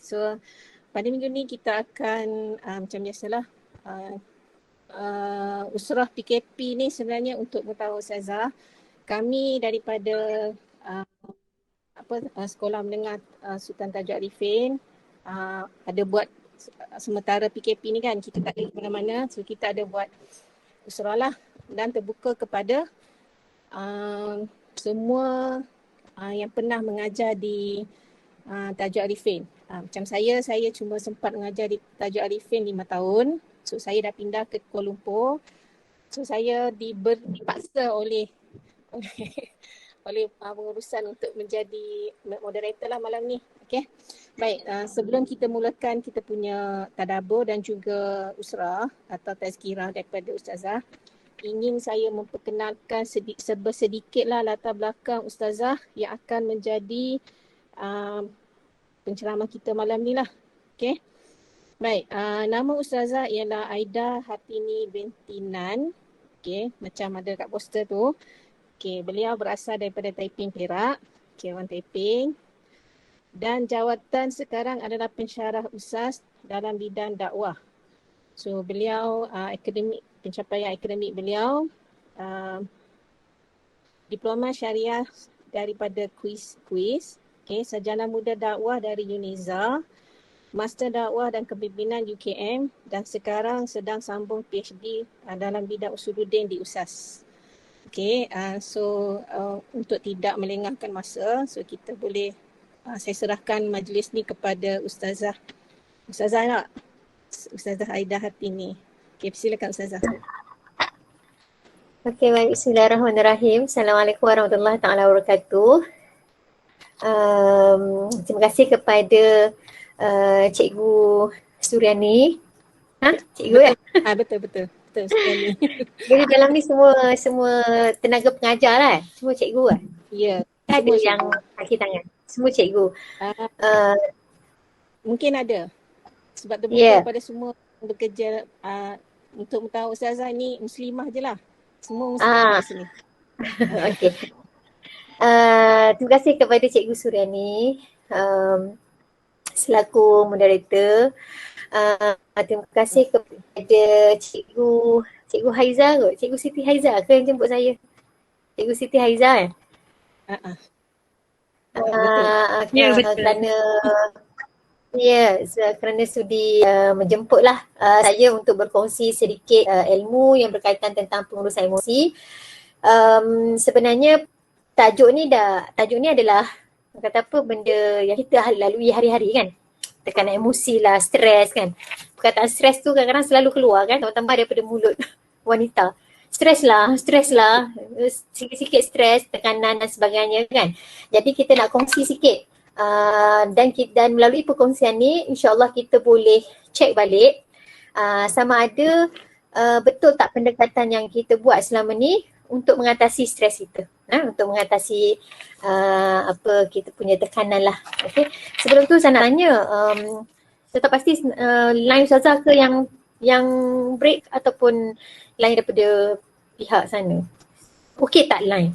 So pada minggu ni kita akan macam biasalah usrah PKP ni sebenarnya untuk mengetahui Ustazah. Kami daripada sekolah menengah Sultan Tajuk Arifin ada buat sementara PKP ni kan, kita tak ada ke mana-mana, so kita ada buat usrah lah dan terbuka kepada semua yang pernah mengajar di Tajuk Arifin. Macam saya cuma sempat mengajar di Tajuk Arifin 5 tahun. So saya dah pindah ke Kuala Lumpur. So saya dipaksa oleh pengurusan untuk menjadi moderator lah malam ni. Okay. Baik, sebelum kita mulakan kita punya tadabbur dan juga usrah atau tazkirah daripada Ustazah, ingin saya memperkenalkan sedikitlah latar belakang Ustazah yang akan menjadi penceramah kita malam ni lah. Okay. Baik, nama Ustazah ialah Aida Hartini binti Nan. Okay, macam ada kat poster tu. Okay, beliau berasal daripada Taiping, Perak. Okay, orang Taiping. Dan jawatan sekarang adalah pensyarah USAS dalam bidang dakwah. So, beliau pencapaian akademik beliau Diploma Syariah daripada Quiz. Okay, sarjana muda dakwah dari UNIZA, Master Dakwah dan Kepimpinan UKM dan sekarang sedang sambung PhD dalam bidang usuluddin di USAS. Okay, untuk tidak melengahkan masa, so kita boleh, saya serahkan majlis ni kepada Ustazah nak? Ustazah Aida Hartini. Okay, silakan Ustazah. Okay, baik. Bismillahirrahmanirrahim. Assalamualaikum warahmatullahi taala wabarakatuh. Terima kasih kepada Cikgu Suryani. Cikgu ya? Betul. Jadi dalam ni semua tenaga pengajar lah, semua cikgu lah. Ya. Ada yang kaki tangan, semua cikgu. Mungkin ada. Sebab terbuka pada semua bekerja untuk mengetahui Ustazah ni muslimah je lah. Semua muslimah di sini. Okey. Terima kasih kepada Cikgu Suryani selaku moderator. Terima kasih kepada Cikgu Haiza kot. Cikgu Siti Haiza ke yang jemput saya? Cikgu Siti Haiza kan? Kerana sudi menjemputlah saya untuk berkongsi sedikit ilmu yang berkaitan tentang pengurusan emosi. Sebenarnya tajuk ni adalah kata apa, benda yang kita lalui hari-hari kan. Tekanan emosi lah, stres kan. Perkataan stres tu kadang-kadang selalu keluar kan, tambah daripada mulut wanita. Stres lah, sikit-sikit stres, tekanan dan sebagainya kan. Jadi kita nak kongsi sikit. Dan melalui perkongsian ni insyaAllah kita boleh cek balik sama ada betul tak pendekatan yang kita buat selama ni untuk mengatasi stres kita, untuk mengatasi kita punya tekanan lah. Okay. Sebelum tu saya nak tanya, saya tak pasti line Ustazah ke yang break ataupun line daripada pihak sana. Okey tak line?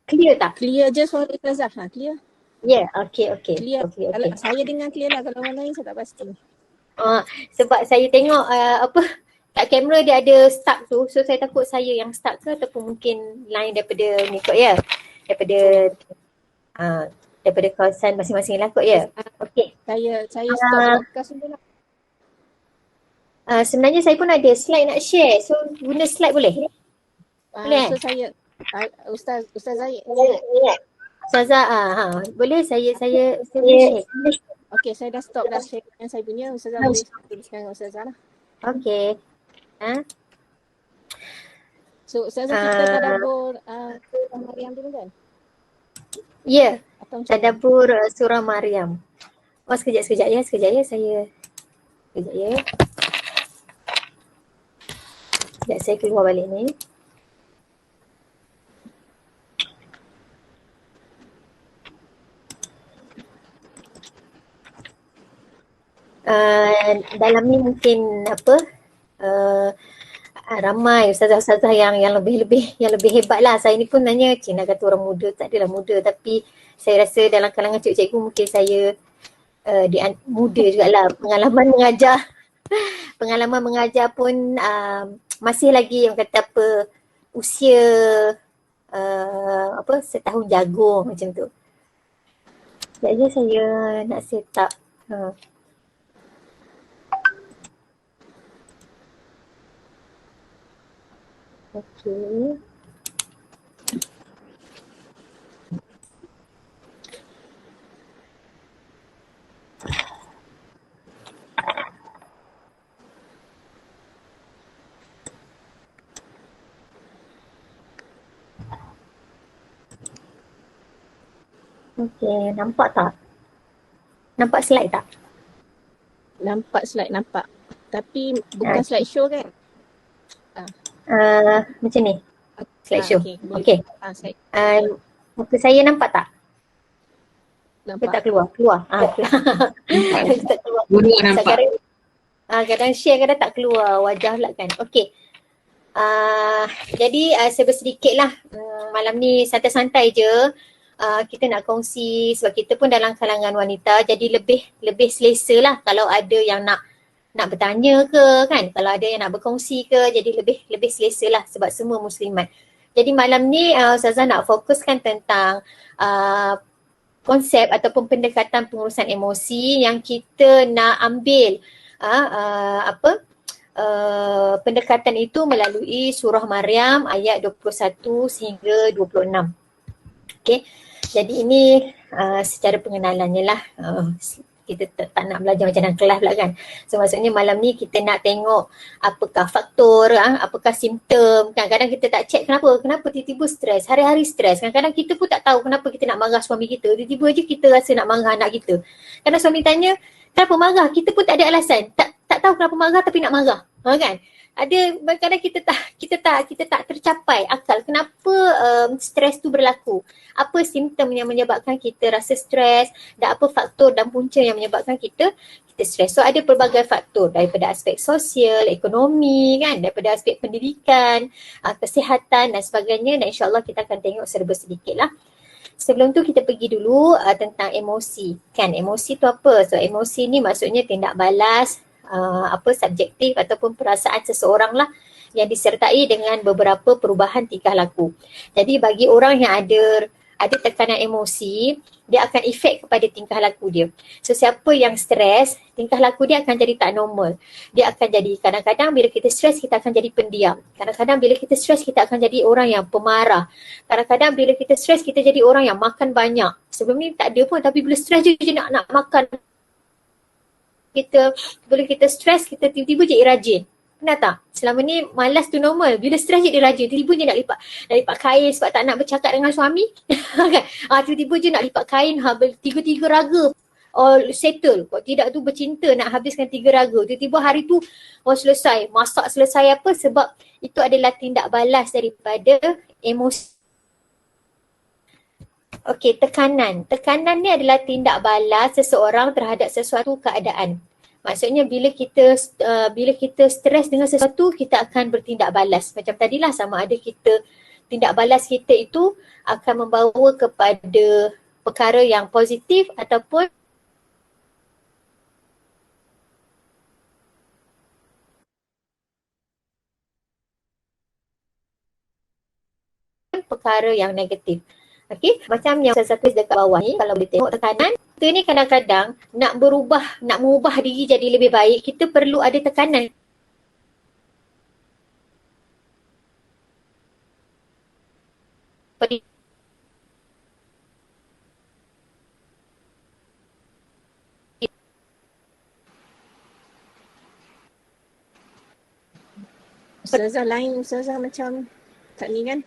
Clear tak? Clear je suara Ustazah. Clear? Ya, okey. Clear. Okay. Saya dengar clear lah, kalau orang lain saya tak pasti. Sebab saya tengok kat kamera dia ada stuck tu, so saya takut saya yang stuck ke ataupun mungkin line daripada ni kot ya. Daripada kawasan masing-masing lah kot ya. Okey. Saya stop podcast dulu lah. Sebenarnya saya pun ada slide nak share, so guna slide boleh? Boleh? So saya Ustaz Zahid. Ustazah, boleh saya boleh share. Okey, saya dah stop dah share yang saya punya. Ustazah boleh tuliskan dengan Ustazah lah. Okey. So Ustazah kita tadabbur surah Maryam dulu kan? Ya, tadabbur surah Maryam. Sekejap ya saya. Sekejap ya. Sekejap saya keluar balik ni. Dalam ni mungkin ramai ustazah-ustazah yang lebih hebat lah. Saya ni pun nanya, cik nak kata orang muda, tak adalah muda, tapi saya rasa dalam kalangan cikgu-cikgu mungkin saya muda jugalah. Pengalaman mengajar pun masih lagi yang kata apa, usia setahun jagung macam tu. Sekejap je saya nak set up. Okay. Okay, nampak tak? Nampak slide tak? Nampak slide, nampak. Tapi bukan slide show kan? Macam ni. Slide show. Okay. Okay. Muka saya nampak tak? Nampak. Tak keluar? Keluar. Tak keluar. Nampak. Kadang share kadang tak keluar wajah pula kan. Okay. Jadi sedikit lah malam ni santai-santai je. Kita nak kongsi sebab kita pun dalam kalangan wanita, jadi lebih selesa lah kalau ada yang nak bertanya ke kan, kalau ada yang nak berkongsi ke, jadi lebih selesa lah sebab semua muslimat. Jadi malam ni Ustazah nak fokuskan tentang konsep ataupun pendekatan pengurusan emosi yang kita nak ambil pendekatan itu melalui surah Maryam ayat 21 sehingga 26. Okay. Jadi ini secara pengenalannya lah. Kita tak nak belajar macam dalam kelas pula kan. So maksudnya malam ni kita nak tengok apakah faktor, apakah simptom. Kadang-kadang kita tak check kenapa tiba-tiba stres, hari-hari stres. Kadang-kadang kita pun tak tahu kenapa kita nak marah suami kita. Tiba-tiba je kita rasa nak marah anak kita. Kadang suami tanya, kenapa marah? Kita pun tak ada alasan. Tak tahu kenapa marah tapi nak marah. Kan? Ada kadang kita tak tercapai akal kenapa stres tu berlaku. Apa simptom yang menyebabkan kita rasa stres dan apa faktor dan punca yang menyebabkan kita stres. So ada pelbagai faktor daripada aspek sosial, ekonomi kan, daripada aspek pendidikan, kesihatan dan sebagainya, dan insyaAllah kita akan tengok serba sedikit lah. Sebelum tu kita pergi dulu tentang emosi kan. Emosi tu apa? So emosi ni maksudnya tindak balas subjektif ataupun perasaan seseorang lah yang disertai dengan beberapa perubahan tingkah laku. Jadi bagi orang yang ada tekanan emosi, dia akan efek kepada tingkah laku dia. So siapa yang stres, tingkah laku dia akan jadi tak normal. Dia akan jadi kadang-kadang bila kita stres kita akan jadi pendiam. Kadang-kadang bila kita stres kita akan jadi orang yang pemarah. Kadang-kadang bila kita stres kita jadi orang yang makan banyak. Sebelum ni tak ada pun tapi bila stres je nak makan. Bila kita stres, kita tiba-tiba je rajin. Pernah tak? Selama ni malas tu normal. Bila stres je dia rajin. Tiba-tiba je nak lipat kain sebab tak nak bercakap dengan suami. Kan? Tiba-tiba je nak lipat kain, 3 raga. Settle. Kalau tidak tu bercinta nak habiskan 3 raga. Tiba-tiba hari tu selesai. Masak selesai apa? Sebab itu adalah tindak balas daripada emosi. Okey, tekanan. Tekanan ni adalah tindak balas seseorang terhadap sesuatu keadaan. Maksudnya bila kita stres dengan sesuatu, kita akan bertindak balas. Macam tadilah, sama ada kita tindak balas kita itu akan membawa kepada perkara yang positif ataupun perkara yang negatif. Okey, macam yang saya tulis dekat bawah ni, kalau boleh tengok tekanan, kita ni kadang-kadang nak mengubah diri jadi lebih baik, kita perlu ada tekanan. Ustazah lain, Ustazah macam tak ni kan?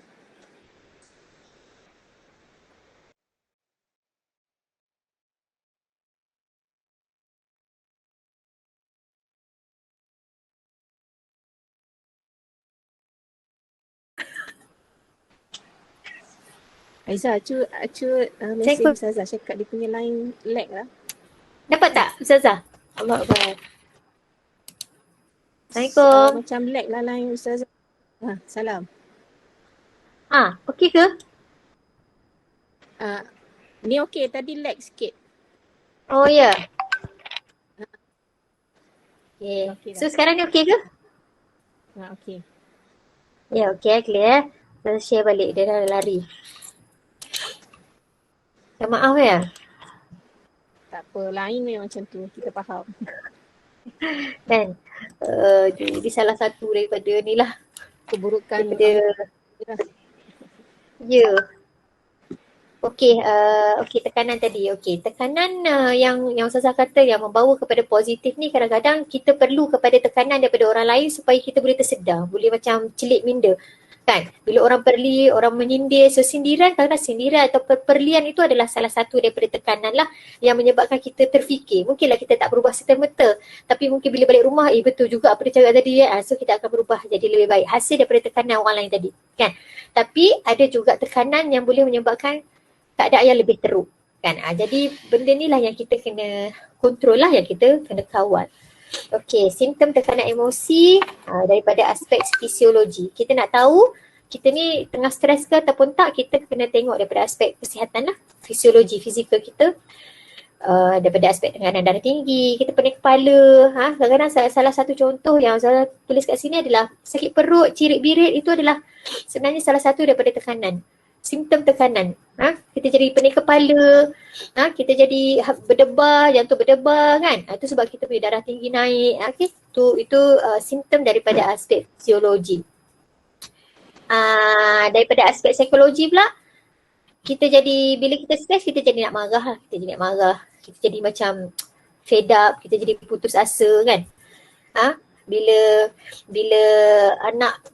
Aizah, acu mesej Ustazah cakap dia punya line lag lah. Dapat tak Ustazah? Allah Akbar. Assalamualaikum. Macam lag lah line Ustazah. Salam. Okey ke? Ni okey, tadi lag sikit. Oh ya. Okay. Okey dah. So sekarang ni okey ke? Okey. Ya, okey clear. Saya share balik, dia dah lari. Minta maaf ya. Tak apa, lain memang macam tu, kita faham. Kan? Jadi salah satu daripada ni lah. Keburukan Daripada, ya. Okey, tekanan tadi. Okey, tekanan yang Ustazah kata yang membawa kepada positif ni kadang-kadang kita perlu kepada tekanan daripada orang lain supaya kita boleh tersedar, boleh macam celik minda. Kan? Bila orang perli, orang menyindir, so sindiran, kadang-kadang sindiran atau perlian itu adalah salah satu daripada tekanan lah yang menyebabkan kita terfikir. Mungkinlah kita tak berubah serta-merta, tapi mungkin bila balik rumah, betul juga apa dia cakap tadi ya. So kita akan berubah jadi lebih baik. Hasil daripada tekanan orang lain tadi. Kan? Tapi ada juga tekanan yang boleh menyebabkan keadaan yang lebih teruk. Kan? Jadi benda ni lah yang kita kena kontrol lah, yang kita kena kawal. Okey, simptom tekanan emosi daripada aspek fisiologi. Kita nak tahu kita ni tengah stres ke ataupun tak, kita kena tengok daripada aspek kesihatan lah, fisiologi, fizikal kita. Daripada aspek tekanan darah tinggi, kita pening kepala. Kadang-kadang salah satu contoh yang saya tulis kat sini adalah sakit perut, cirit-birit, itu adalah sebenarnya salah satu daripada tekanan. Simptom tekanan. Kita jadi pening kepala, kita jadi berdebar, jantung berdebar kan. Itu sebab kita punya darah tinggi naik. Okay? Itu simptom daripada aspek fisiologi. Daripada aspek psikologi pula, kita jadi, bila kita stres, kita jadi nak marah lah. Kita jadi nak marah. Kita jadi macam fed up, kita jadi putus asa kan. Bila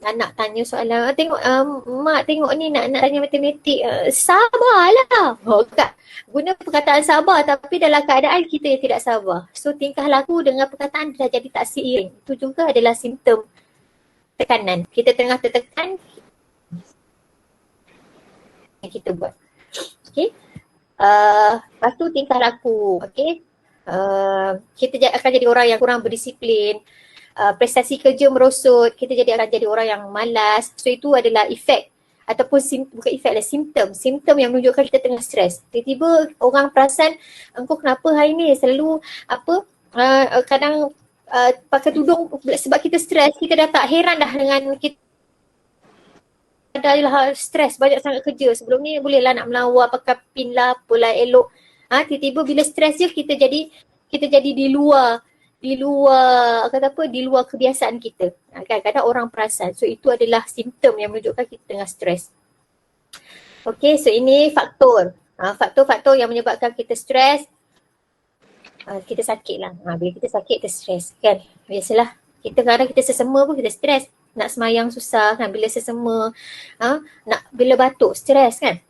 anak tanya soalan, tengok mak tengok ni nak tanya matematik, sabarlah. Kak, guna perkataan sabar tapi dalam keadaan kita yang tidak sabar. So tingkah laku dengan perkataan dah jadi tak seiring. Itu juga adalah simptom tekanan. Kita tengah tertekan, yang kita buat. Okay. Lepas tu tingkah laku. Okay. Kita akan jadi orang yang kurang berdisiplin. Prestasi kerja merosot, kita akan jadi orang yang malas. So itu adalah efek ataupun bukan efek lah, simptom yang menunjukkan kita tengah stres. Tiba-tiba orang perasan, engkau kenapa hari ni selalu kadang pakai tudung sebab kita stres. Kita dah tak heran dah dengan kita adalah stres, banyak sangat kerja. Sebelum ni bolehlah nak melawar, pakai pin lah, apalah elok. Tiba-tiba bila stres je kita jadi di luar kebiasaan kita. Kadang-kadang orang perasan. So itu adalah simptom yang menunjukkan kita tengah stres. Okay, so ini faktor. Faktor-faktor yang menyebabkan kita stres. Kita sakit lah. Bila kita sakit, kita stres kan. Biasalah. Kadang kita sesama pun kita stres. Nak semayang susah kan. Bila sesama, bila batuk, stres kan.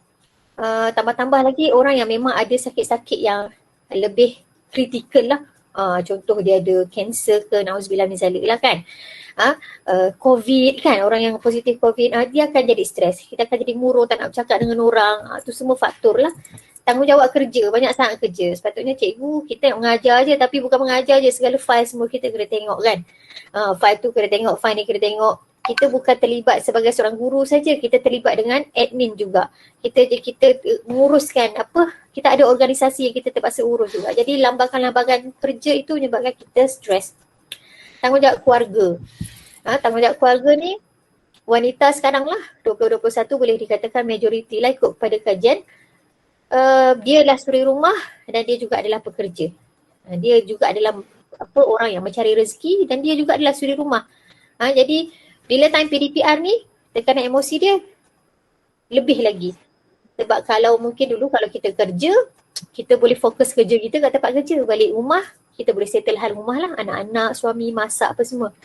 Tambah-tambah lagi orang yang memang ada sakit-sakit yang lebih kritikal lah. Contoh dia ada kanser ke, na'udzubillah min zalik lah kan. COVID kan, orang yang positif COVID, dia akan jadi stres. Kita akan jadi murung, tak nak bercakap dengan orang. Itu semua faktor lah. Tanggungjawab kerja, banyak sangat kerja. Sepatutnya cikgu, kita mengajar je tapi bukan mengajar je, segala file semua kita kena tengok kan. File tu kena tengok, file ni kena tengok. Kita bukan terlibat sebagai seorang guru saja, kita terlibat dengan admin juga. Kita menguruskan kita ada organisasi yang kita terpaksa urus juga. Jadi lambakan-lambakan kerja itu menyebabkan kita stres. Tanggungjawab keluarga. Tanggungjawab keluarga ni wanita sekarang lah 2021 boleh dikatakan majoriti lah ikut pada kajian. Dia adalah suri rumah dan dia juga adalah pekerja. Dia juga adalah orang yang mencari rezeki dan dia juga adalah suri rumah. Jadi bila time PDPR ni, tekanan emosi dia lebih lagi. Sebab kalau mungkin dulu kalau kita kerja, kita boleh fokus kerja kita kat tempat kerja. Balik rumah, kita boleh settle hal rumah lah. Anak-anak, suami, masak apa semua.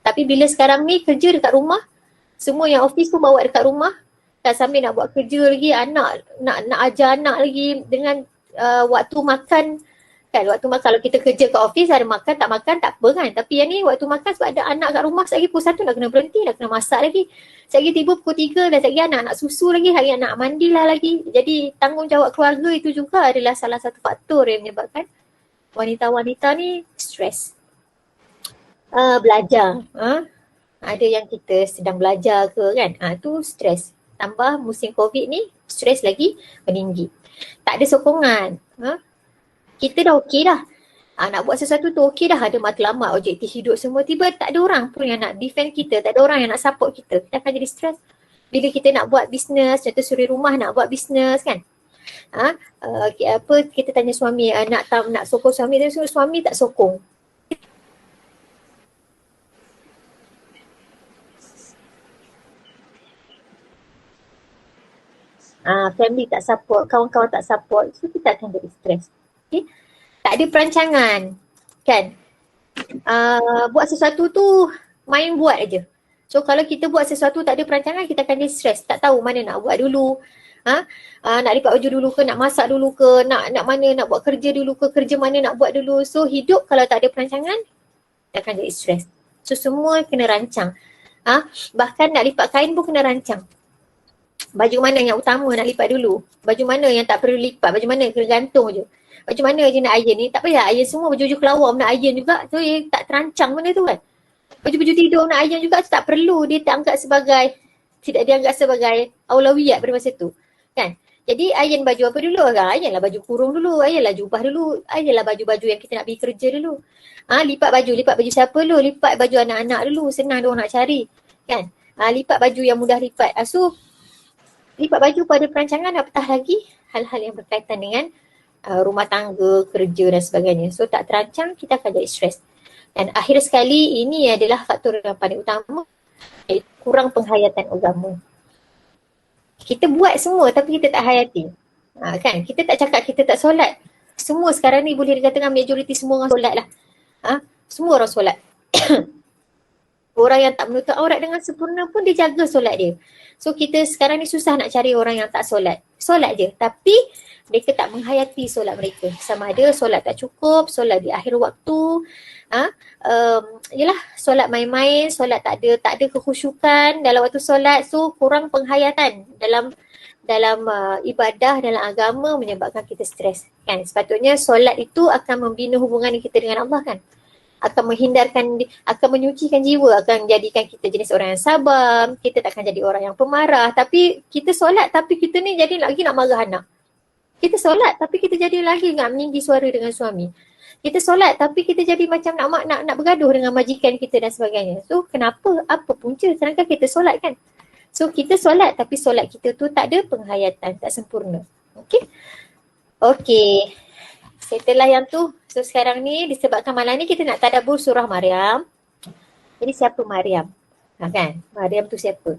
Tapi bila sekarang ni kerja dekat rumah, semua yang office pun bawa dekat rumah. Dan sambil nak buat kerja lagi, anak nak ajar anak lagi dengan waktu makan. Kan waktu makan, kalau kita kerja kat office ada makan tak apa kan. Tapi yang ni waktu makan sebab ada anak kat rumah, sekali pukul 1 nak kena berhenti, nak kena masak lagi. Sekali tiba pukul 3 dan sekali anak nak susu lagi, hari anak mandi lah lagi. Jadi tanggungjawab keluarga itu juga adalah salah satu faktor yang menyebabkan wanita-wanita ni stres. belajar. Ada yang kita sedang belajar ke kan. Tu stres. Tambah musim COVID ni, stres lagi meninggi. Tak ada sokongan. Kita dah okey dah. Nak buat sesuatu tu okey dah. Ada matlamat, objektif hidup semua. Tiba tak ada orang pun yang nak defend kita. Tak ada orang yang nak support kita. Kita akan jadi stres. Bila kita nak buat bisnes, contoh suri rumah nak buat bisnes kan. Kita tanya suami, nak sokong suami, dan suami tak sokong. Family tak support, kawan-kawan tak support, so kita akan jadi stres. Okay? Tak ada perancangan kan. Buat sesuatu tu main buat aja. So kalau kita buat sesuatu tak ada perancangan, kita akan jadi stres. Tak tahu mana nak buat dulu. Nak lipat baju dulu ke, nak masak dulu ke, nak mana nak buat kerja dulu ke, kerja mana nak buat dulu. So hidup kalau tak ada perancangan, kita akan jadi stres. So semua kena rancang. Bahkan nak lipat kain pun kena rancang. Baju mana yang utama nak lipat dulu, baju mana yang tak perlu lipat, baju mana kena gantung je, baju mana je nak iron ni, tak payah iron semua, baju-baju kelawar nak iron juga, tu tak terancang benda tu kan. Baju-baju tidur nak iron juga, tak perlu, dia tidak dianggap sebagai aulawiyat pada masa tu kan. Jadi iron baju apa dulu? Ironlah baju kurung dulu, ironlah jubah dulu, ironlah baju-baju yang kita nak pergi kerja dulu. Lipat baju siapa dulu? Lipat baju anak-anak dulu, senang dia orang nak cari kan. Lipat baju yang mudah lipat. So lipat baju pada perancangan, apatah lagi hal-hal yang berkaitan dengan rumah tangga, kerja dan sebagainya. So tak terancang, kita akan jadi stres. Dan akhir sekali, ini adalah faktor yang paling utama, iaitu kurang penghayatan agama. Kita buat semua tapi kita tak hayati. Kan, kita tak cakap kita tak solat. Semua sekarang ni boleh dikatakan majoriti semua orang solat lah. Semua orang solat. Orang yang tak menutup aurat dengan sempurna pun dia jaga solat dia. So kita sekarang ni susah nak cari orang yang tak solat. Solat je, tapi mereka tak menghayati solat mereka. Sama ada solat tak cukup, solat di akhir waktu, yelah solat main-main, solat tak ada kekhusyukan dalam waktu solat. So kurang penghayatan dalam ibadah, dalam agama, menyebabkan kita stres kan. Sepatutnya solat itu akan membina hubungan kita dengan Allah kan. Akan menyucikan jiwa, akan jadikan kita jenis orang yang sabar, kita tak akan jadi orang yang pemarah. Tapi kita solat tapi kita ni jadi lagi nak marah anak. Kita solat tapi kita jadi lagi nak meninggi suara dengan suami. Kita solat tapi kita jadi macam nak bergaduh dengan majikan kita dan sebagainya. So kenapa? Apa punca? Sedangkan kita solat kan. So kita solat tapi solat kita tu tak ada penghayatan, tak sempurna. Okay. Setelah yang tu, so sekarang ni disebabkan malam ni kita nak tadabbur surah Maryam. Jadi siapa Maryam? Kan? Maryam tu siapa?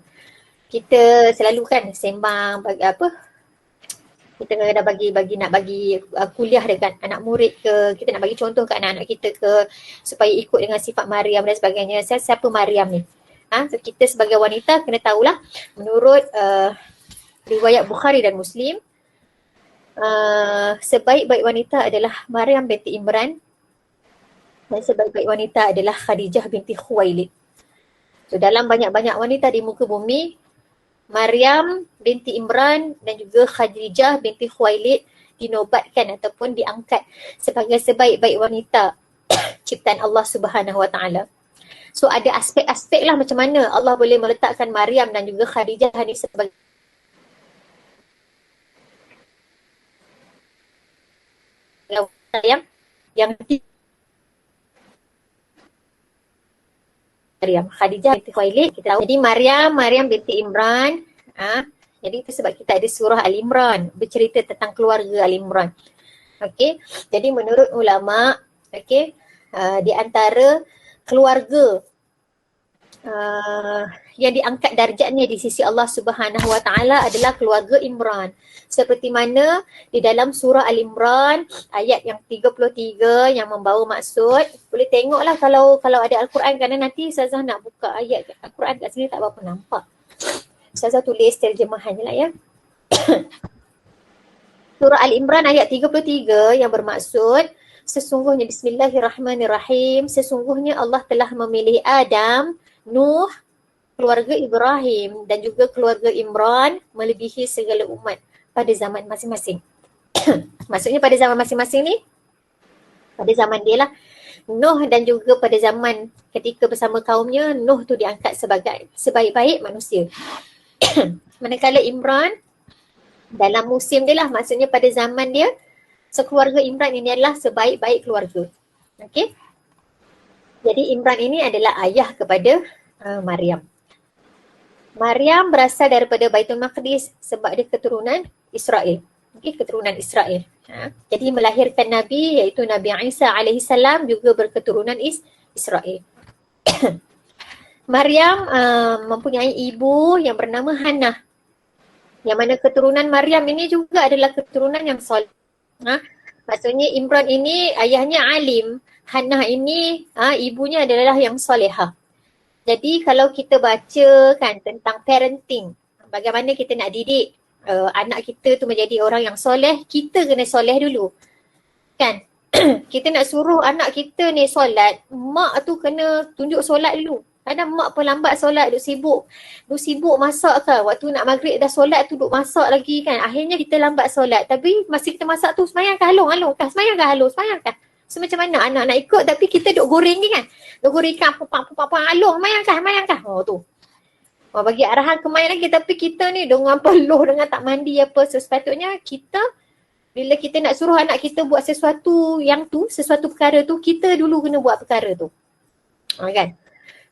Kita selalu kan sembang kita dah nak bagi kuliah dekat anak murid ke, kita nak bagi contoh kat anak-anak kita ke, supaya ikut dengan sifat Maryam dan sebagainya. Siapa Maryam ni? So kita sebagai wanita kena tahulah, menurut riwayat Bukhari dan Muslim, sebaik-baik wanita adalah Maryam binti Imran dan sebaik-baik wanita adalah Khadijah binti Khuwailid. So dalam banyak-banyak wanita di muka bumi, Maryam binti Imran dan juga Khadijah binti Khuwailid dinobatkan ataupun diangkat sebagai sebaik-baik wanita ciptaan Allah Subhanahu Wa Taala. So ada aspek-aspek lah macam mana Allah boleh meletakkan Maryam dan juga Khadijah ni sebagai yang Maryam, Khadijah binti Khuwailid kita tahu. Jadi Maryam binti Imran. Jadi itu sebab kita ada surah Al-Imran bercerita tentang keluarga Al-Imran. Okey. Jadi menurut ulama, di antara keluarga yang diangkat darjatnya di sisi Allah Subhanahu Wa Taala adalah keluarga Imran. Seperti mana di dalam surah Al-Imran ayat yang 33 yang membawa maksud, boleh tengoklah kalau ada Al-Quran, kerana nanti Ustazah nak buka ayat Al-Quran kat sini tak berapa nampak. Ustazah tulis terjemahannya lah ya. Surah Al-Imran ayat 33 yang bermaksud, sesungguhnya Bismillahirrahmanirrahim, sesungguhnya Allah telah memilih Adam, Nuh, keluarga Ibrahim dan juga keluarga Imran melebihi segala umat pada zaman masing-masing. Maksudnya pada zaman masing-masing ni, pada zaman dia lah, Nuh dan juga pada zaman ketika bersama kaumnya, Nuh tu diangkat sebagai sebaik-baik manusia. Manakala Imran dalam musim dia lah, maksudnya pada zaman dia, sekeluarga Imran ini adalah sebaik-baik keluarga. Okey. Jadi Imran ini adalah ayah kepada Maryam. Maryam berasal daripada Baitul Maqdis sebab dia keturunan Israel. Okey, keturunan Israel. Jadi melahirkan Nabi iaitu Nabi Isa alaihissalam juga berketurunan Israel. Maryam mempunyai ibu yang bernama Hannah. Yang mana keturunan Maryam ini juga adalah keturunan yang soleh. Maksudnya Imran ini ayahnya alim. Hannah ini ibunya adalah yang solehah. Jadi kalau kita baca kan tentang parenting, bagaimana kita nak didik anak kita tu menjadi orang yang soleh, kita kena soleh dulu. Kan? Kita nak suruh anak kita ni solat, mak tu kena tunjuk solat dulu. Kadang mak pun lambat solat, duk sibuk masak kan. Waktu nak maghrib dah solat tu duk masak lagi kan. Akhirnya kita lambat solat. Tapi masa kita masak tu semayang kah halung kah? Semayang kah? So macam mana anak nak ikut tapi kita duk goreng ni kan. Duk goreng ikan pupang halung. Semayang kah? Oh tu. Bagi arahan kemain lagi tapi kita ni dengan peluh dengan tak mandi apa. So sepatutnya kita bila kita nak suruh anak kita buat sesuatu sesuatu perkara tu, kita dulu kena buat perkara tu. Kan?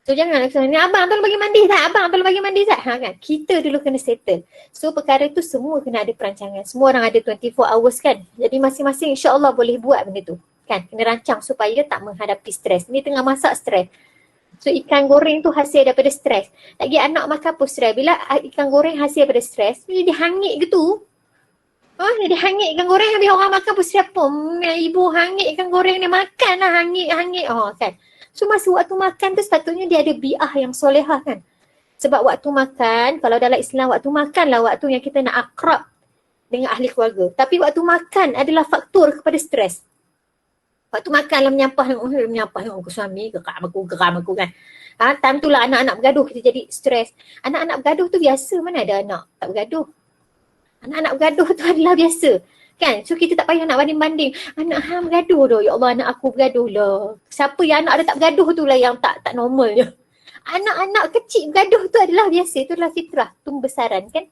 So jangan ni abang tolong bagi mandi tak? Kan? Kita dulu kena settle. So perkara tu semua kena ada perancangan. Semua orang ada 24 hours kan. Jadi masing-masing insya-Allah boleh buat benda tu. Kan? Kena rancang supaya tak menghadapi stres. Ni tengah masak stres. So ikan goreng tu hasil daripada stres. Lagi anak makan pun stres. Bila ikan goreng hasil daripada stres, dia hangit gitu. Dia hangit ikan goreng habis orang makan pun siapa? Ibu hangit ikan goreng ni makan lah hangit. Kan. So masa waktu makan tu sepatutnya dia ada bi'ah yang solehah kan. Sebab waktu makan, kalau dalam Islam waktu makan lah waktu yang kita nak akrab dengan ahli keluarga. Tapi waktu makan adalah faktor kepada stres. Waktu makan lah menyampah dengan suami, geram aku kan. Time tu lah anak-anak bergaduh kita jadi stres. Anak-anak bergaduh tu biasa, mana ada anak tak bergaduh. Anak-anak bergaduh tu adalah biasa. Kan? So kita tak payah nak banding-banding. Anak hang bergaduh dah. Ya Allah anak aku bergaduh lah. Siapa yang anak ada tak bergaduh tu lah yang tak normalnya. Anak-anak kecil bergaduh tu adalah biasa. Itu adalah fitrah. Itu besaran kan.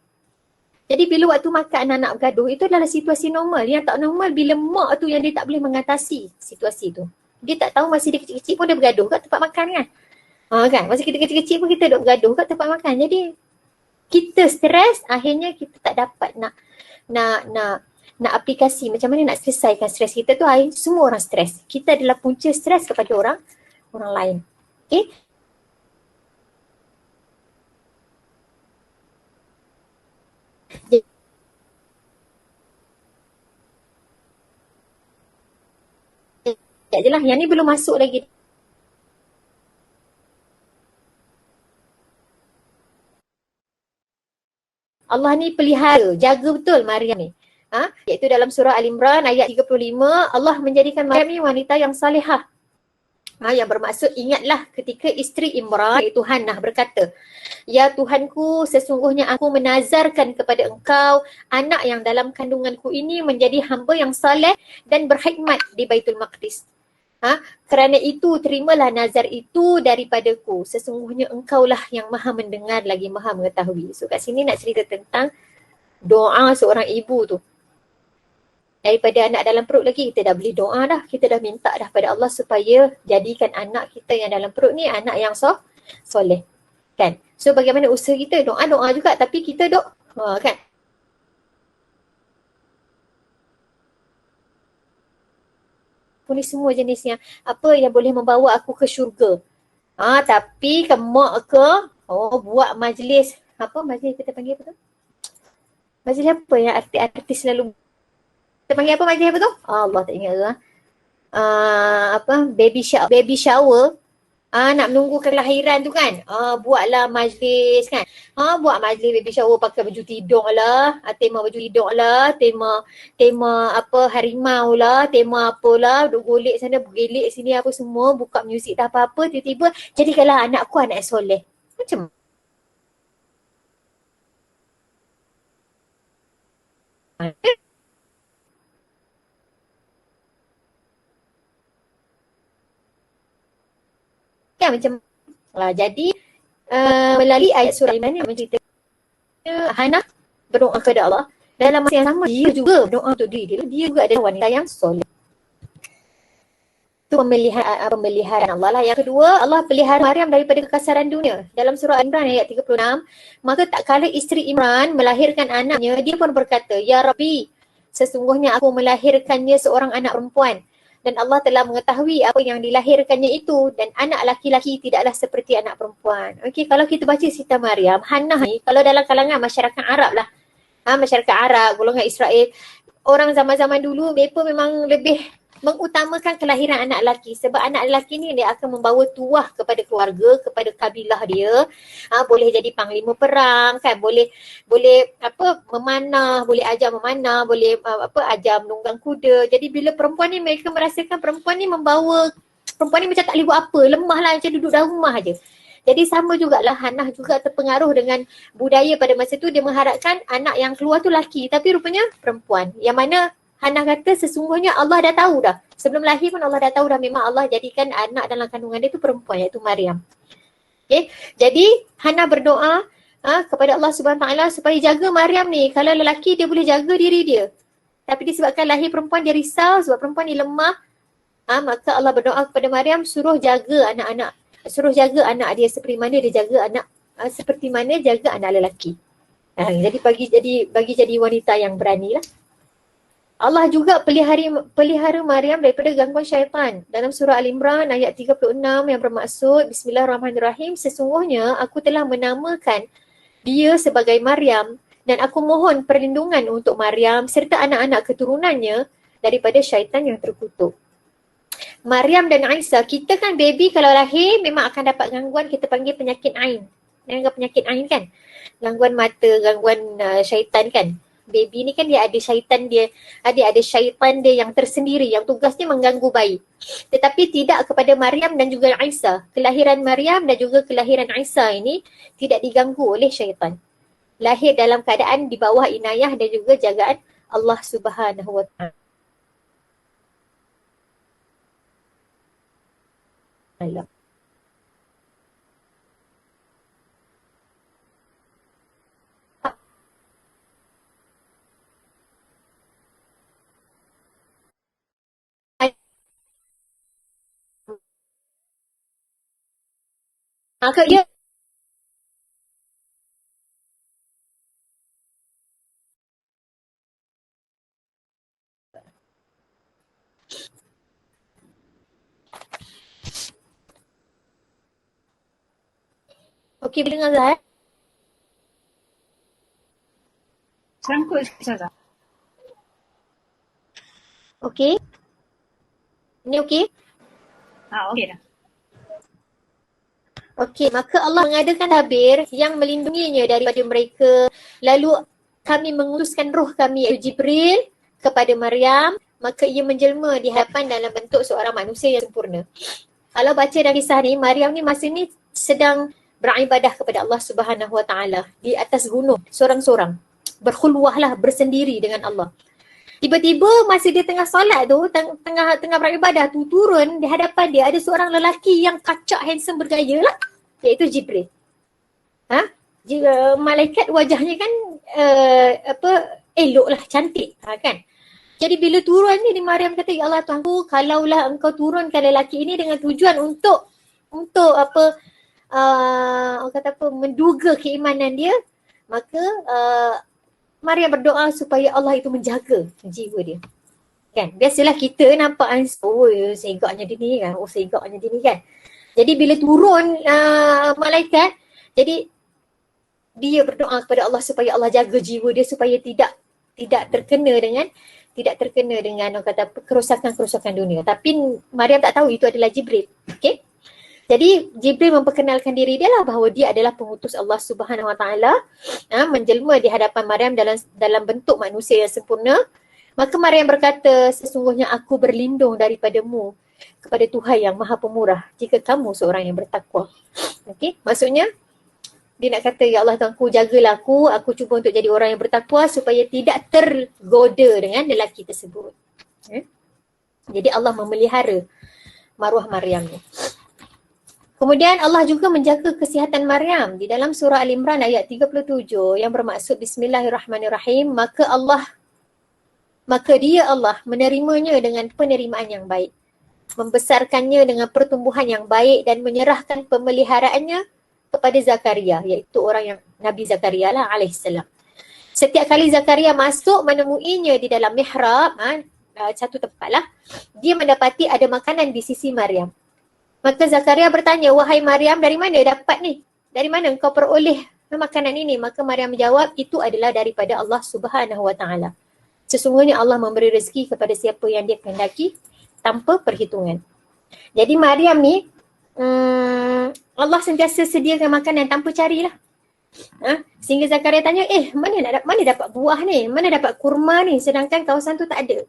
Jadi bila waktu makan anak-anak bergaduh itu adalah situasi normal. Yang tak normal bila mak tu yang dia tak boleh mengatasi situasi tu. Dia tak tahu masih dia kecil-kecil pun dia bergaduh kat tempat makan kan. Kan? Masa kita kecil-kecil pun kita duk bergaduh kat tempat makan. Jadi kita stres, akhirnya kita tak dapat nak aplikasi macam mana nak selesaikan stres kita tu. Semua orang stres. Kita adalah punca stres kepada orang lain. Okay. Sekejap je lah. Yang ni belum masuk lagi. Allah ni pelihara, jaga betul Maryam ni. Iaitu dalam surah Al-Imran ayat 35, Allah menjadikan Maryam ni wanita yang salihah. Yang bermaksud ingatlah ketika isteri Imran iaitu Hannah berkata, ya Tuhanku, sesungguhnya aku menazarkan kepada engkau anak yang dalam kandunganku ini menjadi hamba yang saleh dan berkhidmat di Baitul Maqdis. Kerana itu terimalah nazar itu daripadaku. Sesungguhnya engkaulah yang maha mendengar lagi maha mengetahui. So kat sini nak cerita tentang doa seorang ibu tu. Daripada anak dalam perut lagi kita dah beli doa dah. Kita dah minta dah pada Allah supaya jadikan anak kita yang dalam perut ni anak yang soleh. Kan? So bagaimana usaha kita? Doa-doa juga tapi kita kan? Ni semua jenisnya apa yang boleh membawa aku ke syurga. Tapi ke mak ke buat majlis, apa majlis kita panggil apa tu? Majlis apa yang artis selalu kita panggil apa majlis apa tu? Allah tak ingat ke. Baby shower. Nak menunggu kelahiran tu kan. Buatlah majlis kan. Buat majlis baby shower pakai baju tidung lah. Tema baju tidung lah. Tema apa harimau lah. Tema apalah. Duk golek sana, bergelik sini apa semua. Buka muzik tak apa-apa. Tiba-tiba jadikanlah anakku anak soleh. Macam mana? macam jadi melalui ayat surah Imran yang menceritakan Hannah berdoa kepada Allah. Dalam masa yang sama dia juga berdoa untuk diri dia. Dia juga adalah wanita yang soleh. Itu pemeliharaan Allah lah. Yang kedua, Allah pelihara Maryam daripada kekasaran dunia. Dalam surah Imran ayat 36, maka tak kala isteri Imran melahirkan anaknya, dia pun berkata, Ya Rabbi, sesungguhnya aku melahirkannya seorang anak perempuan. Dan Allah telah mengetahui apa yang dilahirkannya itu, dan anak laki-laki tidaklah seperti anak perempuan. Okey, kalau kita baca cerita Maryam, Hannah ni, kalau dalam kalangan masyarakat Arab lah, masyarakat Arab, golongan Israel, orang zaman-zaman dulu, mereka memang lebih mengutamakan kelahiran anak lelaki. Sebab anak lelaki ni dia akan membawa tuah kepada keluarga, kepada kabilah dia. Boleh jadi panglima perang kan, boleh memanah, boleh ajar memanah, boleh ajar menunggang kuda. Jadi bila perempuan ni, mereka merasakan perempuan ni macam tak boleh buat apa, lemah lah, macam duduk dalam rumah aje. Jadi sama jugalah Hannah juga terpengaruh dengan budaya pada masa tu. Dia mengharapkan anak yang keluar tu lelaki, tapi rupanya perempuan. Yang mana Hannah kata sesungguhnya Allah dah tahu dah. Sebelum lahir pun Allah dah tahu dah, memang Allah jadikan anak dalam kandungan dia tu perempuan, iaitu Maryam. Okay. Jadi Hannah berdoa kepada Allah SWT supaya jaga Maryam ni. Kalau lelaki dia boleh jaga diri dia. Tapi disebabkan lahir perempuan dia risau sebab perempuan ni lemah. Maka Allah berdoa kepada Maryam suruh jaga anak-anak. Suruh jaga anak dia seperti mana dia jaga anak, seperti mana jaga anak lelaki. Jadi bagi jadi wanita yang berani lah. Allah juga pelihara Maryam daripada gangguan syaitan. Dalam surah Al-Imran ayat 36 yang bermaksud, Bismillahirrahmanirrahim, sesungguhnya aku telah menamakan dia sebagai Maryam dan aku mohon perlindungan untuk Maryam serta anak-anak keturunannya daripada syaitan yang terkutuk. Maryam dan Isa, kita kan baby kalau lahir memang akan dapat gangguan, kita panggil penyakit Ain. Penyakit Ain kan? Gangguan mata, gangguan syaitan kan? Baby ni kan dia ada syaitan dia, ada syaitan dia yang tersendiri yang tugasnya mengganggu bayi. Tetapi tidak kepada Maryam dan juga Isa. Kelahiran Maryam dan juga kelahiran Isa ini tidak diganggu oleh syaitan. Lahir dalam keadaan di bawah inayah dan juga jagaan Allah Subhanahu Wa Taala. Maka dia okey, boleh dengar Zahar? Sangkut Ustazah. Okey. Ini okey? Okey dah. Okey, maka Allah mengadakan tabir yang melindunginya daripada mereka. Lalu kami mengutuskan roh kami iaitu Jibril kepada Maryam, maka ia menjelma di hadapan dalam bentuk seorang manusia yang sempurna. Kalau baca dalam kisah ni, Maryam ni masa ni sedang beribadah kepada Allah Subhanahu Wa Taala di atas gunung seorang-seorang. Berkhulwahlah, bersendiri dengan Allah. Tiba-tiba masa dia tengah solat tu, tengah beribadah tu, turun di hadapan dia ada seorang lelaki yang kacak, handsome, bergaya lah, iaitu Jibril. Malaikat wajahnya kan elok lah, cantik kan. Jadi bila turun ni, Maryam kata, Ya Allah Tuhanku, kalaulah engkau turunkan lelaki ini dengan tujuan untuk menduga keimanan dia, maka Maryam berdoa supaya Allah itu menjaga jiwa dia. Kan? Biasalah kita nampak segaknya dia ni kan. Segaknya dia ni kan. Jadi bila turun malaikat, jadi dia berdoa kepada Allah supaya Allah jaga jiwa dia supaya tidak terkena dengan orang kata kerosakan-kerosakan dunia. Tapi Maryam tak tahu itu adalah Jibril. Okey? Jadi Jibril memperkenalkan diri dia lah bahawa dia adalah pengutus Allah Subhanahu Wa Taala, menjelma di hadapan Maryam dalam bentuk manusia yang sempurna. Maka Maryam berkata, sesungguhnya aku berlindung daripadamu kepada Tuhan yang Maha Pemurah jika kamu seorang yang bertakwa. Okey, maksudnya dia nak kata, Ya Allah Tuhanku, jagalah aku cuba untuk jadi orang yang bertakwa supaya tidak tergoda dengan lelaki tersebut. Jadi Allah memelihara maruah Maryam ni. Kemudian Allah juga menjaga kesihatan Maryam di dalam surah Al-Imran ayat 37 yang bermaksud Bismillahirrahmanirrahim, maka dia Allah menerimanya dengan penerimaan yang baik, membesarkannya dengan pertumbuhan yang baik dan menyerahkan pemeliharaannya kepada Zakaria, iaitu orang yang Nabi Zakaria lah alaihissalam. Setiap kali Zakaria masuk menemuinya di dalam mihrab, satu tempat lah, dia mendapati ada makanan di sisi Maryam. Maka Zakaria bertanya, wahai Maryam, dari mana dapat ni? Dari mana engkau peroleh makanan ini? Maka Maryam menjawab, itu adalah daripada Allah Subhanahu Wa Taala. Sesungguhnya Allah memberi rezeki kepada siapa yang dia kehendaki tanpa perhitungan. Jadi Maryam ni, Allah sentiasa sediakan makanan tanpa carilah. Sehingga Zakaria tanya, mana dapat buah ni? Mana dapat kurma ni? Sedangkan kawasan tu tak ada.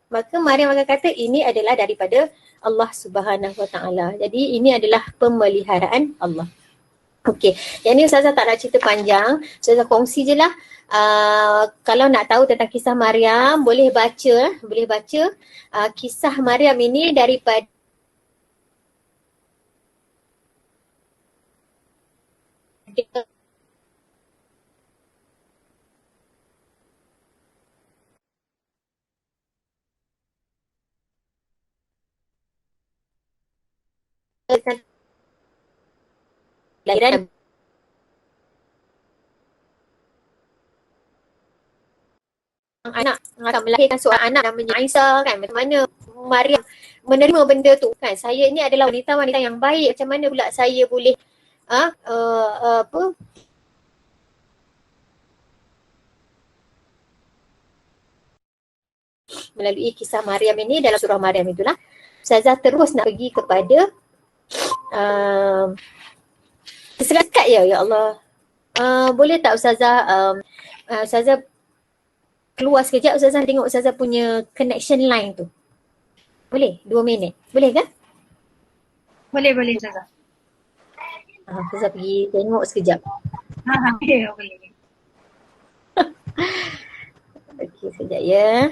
Maka Maryam akan kata, ini adalah daripada Allah Subhanahu Wa Taala. Jadi ini adalah pemeliharaan Allah. Okey, yang ni Ustazah tak nak cerita panjang. Ustazah kongsi je lah. Kalau nak tahu tentang kisah Maryam, boleh baca kisah Maryam ini daripada lahiran anak akan melahirkan seorang anak namanya Aisyah kan, macam mana Maryam menerima benda tu kan. Saya ni adalah wanita yang baik, macam mana pula saya boleh melalui kisah Maryam ini dalam surah Maryam itulah Ustazah terus nak pergi kepada sekat ya Allah. Boleh tak Ustazah Ustazah keluar sekejap, Ustazah tengok Ustazah punya connection line tu. Boleh? 2 minit. Boleh kan? Boleh Ustazah. Ustazah pergi tengok sekejap. Boleh. Okey, sekejap ya.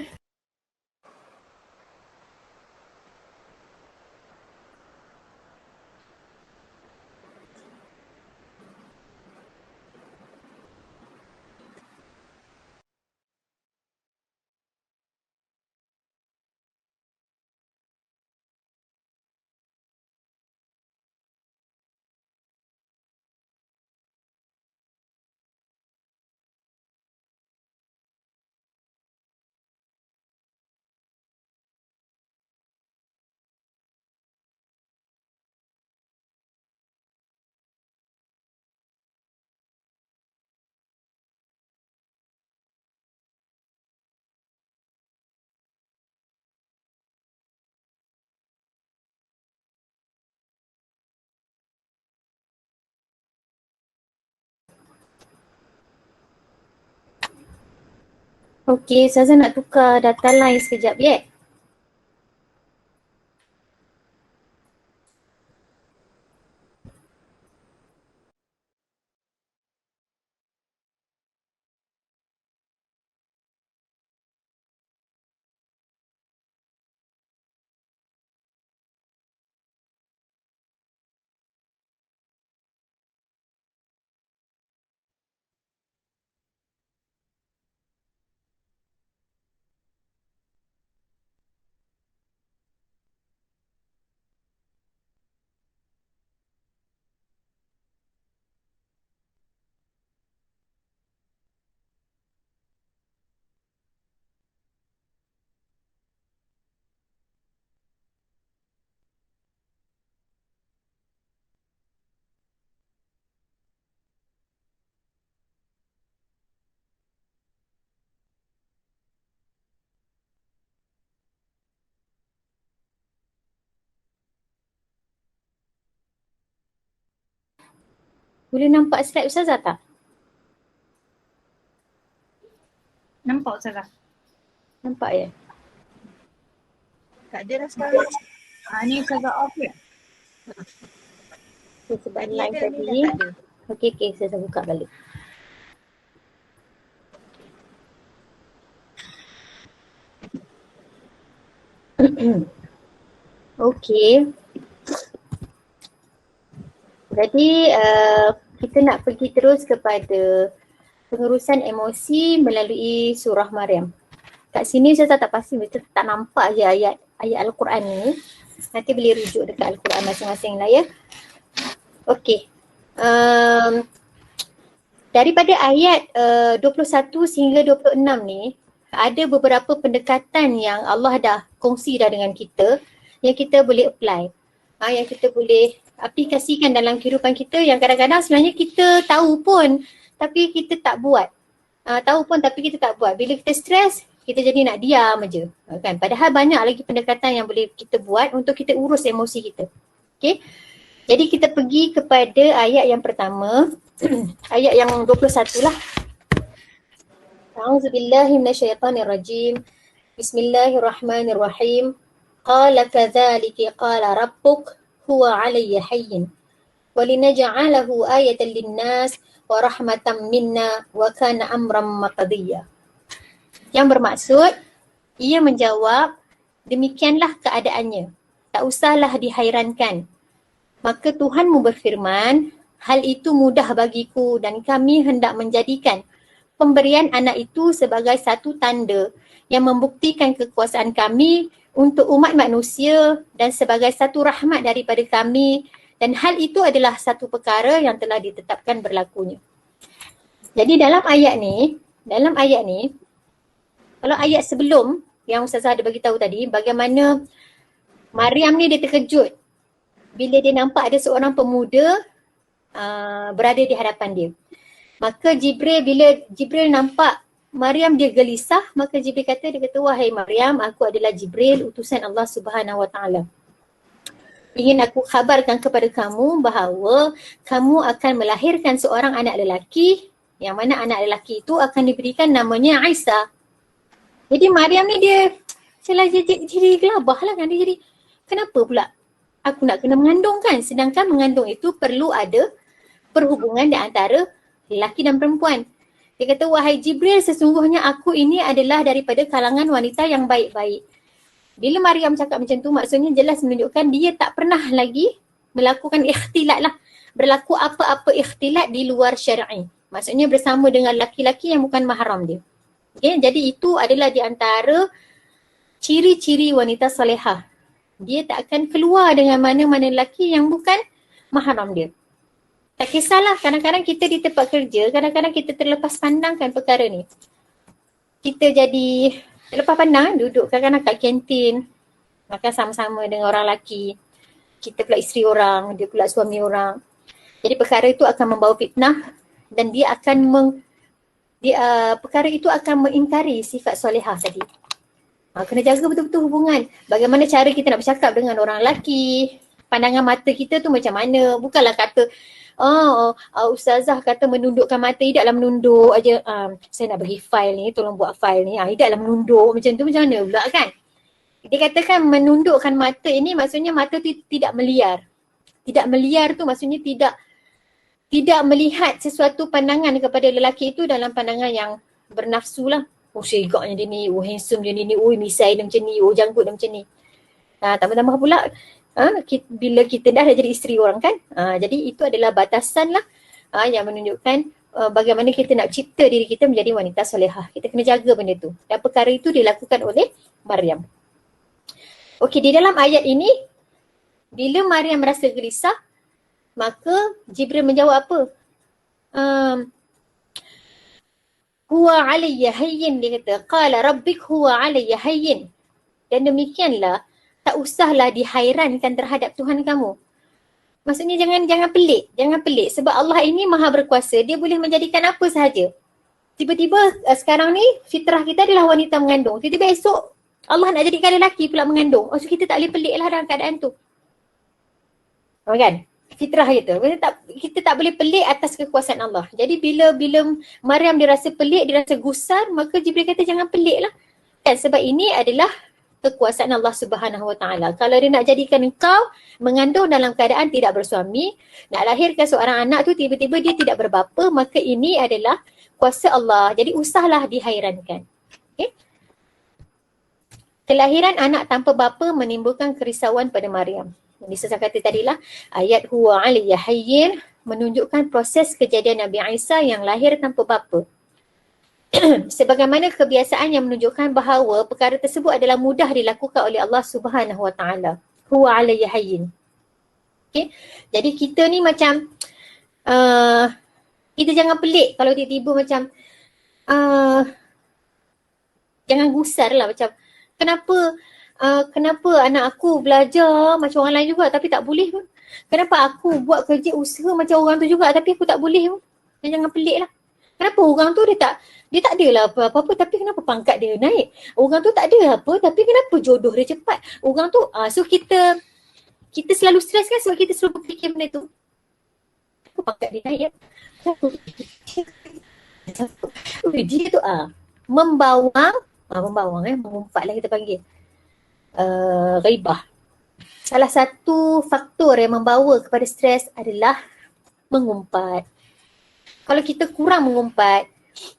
Okey, Ustazah nak tukar data line sekejap ya. Boleh nampak slide Ustazah tak? Nampak Ustazah. Nampak ya? Tak ada dah sekarang. Ni Ustazah off ya? Sebab Tadi line ada, ni tadi. dah tak ada. Okey, saya buka balik. Okey. Jadi kita nak pergi terus kepada pengurusan emosi melalui surah Maryam. Kat sini saya tak pasti, betul tak nampak je ayat Al-Quran ni. Nanti boleh rujuk dekat Al-Quran masing-masing lah ya. Okey. Daripada ayat 21 sehingga 26 ni, ada beberapa pendekatan yang Allah dah kongsi dah dengan kita yang kita boleh apply. Yang kita boleh aplikasikan dalam kehidupan kita yang kadang-kadang sebenarnya kita tahu pun tapi kita tak buat. Tahu pun tapi kita tak buat. Bila kita stres, kita jadi nak diam aja. Kan? Padahal banyak lagi pendekatan yang boleh kita buat untuk kita urus emosi kita. Okay? Jadi kita pergi kepada ayat yang pertama. Ayat yang 21 lah. A'udzubillahi minasyaitanirrajim. Bismillahirrahmanirrahim. Qala kadzalika qala rabbuk huwa 'alayya hayyin wa linaj'alahu ayatan lin-nas wa rahmatan minna wa kana amran maqdiyya. Yang bermaksud, ia menjawab, demikianlah keadaannya. Tak usahlah dihairankan. Maka Tuhanmu berfirman, hal itu mudah bagiku dan kami hendak menjadikan pemberian anak itu sebagai satu tanda yang membuktikan kekuasaan kami untuk umat manusia dan sebagai satu rahmat daripada kami, dan hal itu adalah satu perkara yang telah ditetapkan berlakunya. Jadi dalam ayat ni, kalau ayat sebelum yang Ustazah ada bagi tahu tadi, bagaimana Maryam ni dia terkejut bila dia nampak ada seorang pemuda berada di hadapan dia. Maka bila Jibril nampak Maryam dia gelisah, maka Jibril dia kata, wahai Maryam, aku adalah Jibril, utusan Allah Subhanahu Wa Taala. Ingin aku khabarkan kepada kamu bahawa kamu akan melahirkan seorang anak lelaki, yang mana anak lelaki itu akan diberikan namanya Isa. Jadi Maryam ni dia jadi gelabah lah kan. Dia jadi, kenapa pula aku nak kena mengandung kan? Sedangkan mengandung itu perlu ada perhubungan di antara lelaki dan perempuan. Dia kata, wahai Jibril, sesungguhnya aku ini adalah daripada kalangan wanita yang baik-baik. Bila Maryam cakap macam tu, maksudnya jelas menunjukkan dia tak pernah lagi melakukan ikhtilat lah. Berlaku apa-apa ikhtilat di luar syar'i. Maksudnya bersama dengan laki-laki yang bukan mahram dia. Okay, jadi itu adalah di antara ciri-ciri wanita salihah. Dia tak akan keluar dengan mana-mana lelaki yang bukan mahram dia. Tak kisahlah, kadang-kadang kita di tempat kerja, kadang-kadang kita terlepas pandangkan perkara ni. Kita jadi terlepas pandang, duduk kadang-kadang kat kantin, makan sama-sama dengan orang lelaki. Kita pula isteri orang, dia pula suami orang. Jadi perkara itu akan membawa fitnah dan dia akan perkara itu akan mengingkari sifat solehah tadi. Kena jaga betul-betul hubungan. Bagaimana cara kita nak bercakap dengan orang lelaki, pandangan mata kita tu macam mana. Bukanlah kata, Ustazah kata menundukkan mata, tidaklah menunduk aja. Saya nak bagi file ni, tolong buat file ni. Tidaklah menunduk macam tu, macam mana pula kan? Dia katakan menundukkan mata ini maksudnya mata tu tidak meliar. Tidak meliar tu maksudnya tidak melihat sesuatu pandangan kepada lelaki itu dalam pandangan yang bernafsu lah. Oh syegaknya dia ni, oh handsome dia ni, oh misai dia macam ni, oh janggut dia macam ni. Tambah-tambah pula bila kita dah jadi isteri orang kan. Jadi itu adalah batasan lah yang menunjukkan bagaimana kita nak cipta diri kita menjadi wanita solehah. Kita kena jaga benda tu. Dan perkara itu dilakukan oleh Maryam. Okey, di dalam ayat ini, bila Maryam merasa gelisah, maka Jibril menjawab apa? Huwa alayya hayyin, dia kata. Qala rabbik huwa alayya hayyin. Dan demikianlah, tak usahlah dihairankan terhadap Tuhan kamu. Maksudnya jangan pelik. Sebab Allah ini maha berkuasa, dia boleh menjadikan apa sahaja. Tiba-tiba sekarang ni fitrah kita adalah wanita mengandung. Tiba-tiba esok Allah nak jadikan lelaki pula mengandung. So kita tak boleh pelik lah dalam keadaan tu. Kan? Fitrah kita. Kita tak boleh pelik atas kekuasaan Allah. Jadi bila Maryam dia rasa pelik, dia rasa gusar, maka Jibril kata jangan pelik lah. Dan sebab ini adalah kekuasaan Allah Subhanahu Wa Taala. Kalau dia nak jadikan engkau mengandung dalam keadaan tidak bersuami, nak lahirkan seorang anak tu tiba-tiba dia tidak berbapa, maka ini adalah kuasa Allah. Jadi usahlah dihairankan. Okay? Kelahiran anak tanpa bapa menimbulkan kerisauan pada Maryam. Jadi saya kata tadilah, ayat huwa aliyya hayyin menunjukkan proses kejadian Nabi Isa yang lahir tanpa bapa. Sebagaimana kebiasaan yang menunjukkan bahawa perkara tersebut adalah mudah dilakukan oleh Allah Subhanahu Wa Taala. Huwa aliyya hayyin. Okay? Jadi kita ni macam kita jangan pelik kalau tiba-tiba macam jangan gusar lah macam kenapa anak aku belajar macam orang lain juga tapi tak boleh pun. Kenapa aku buat kerja usaha macam orang tu juga tapi aku tak boleh pun. Jangan pelik lah. Kenapa orang tu dia tak adalah apa-apa tapi kenapa pangkat dia naik. Orang tu tak ada apa tapi kenapa jodoh dia cepat. Orang tu so kita selalu stres kan sebab kita selalu fikir benda tu. Kenapa pangkat dia naik. Dia tu mengumpat lah kita panggil. Ghaibah. Salah satu faktor yang membawa kepada stres adalah mengumpat. Kalau kita kurang mengumpat,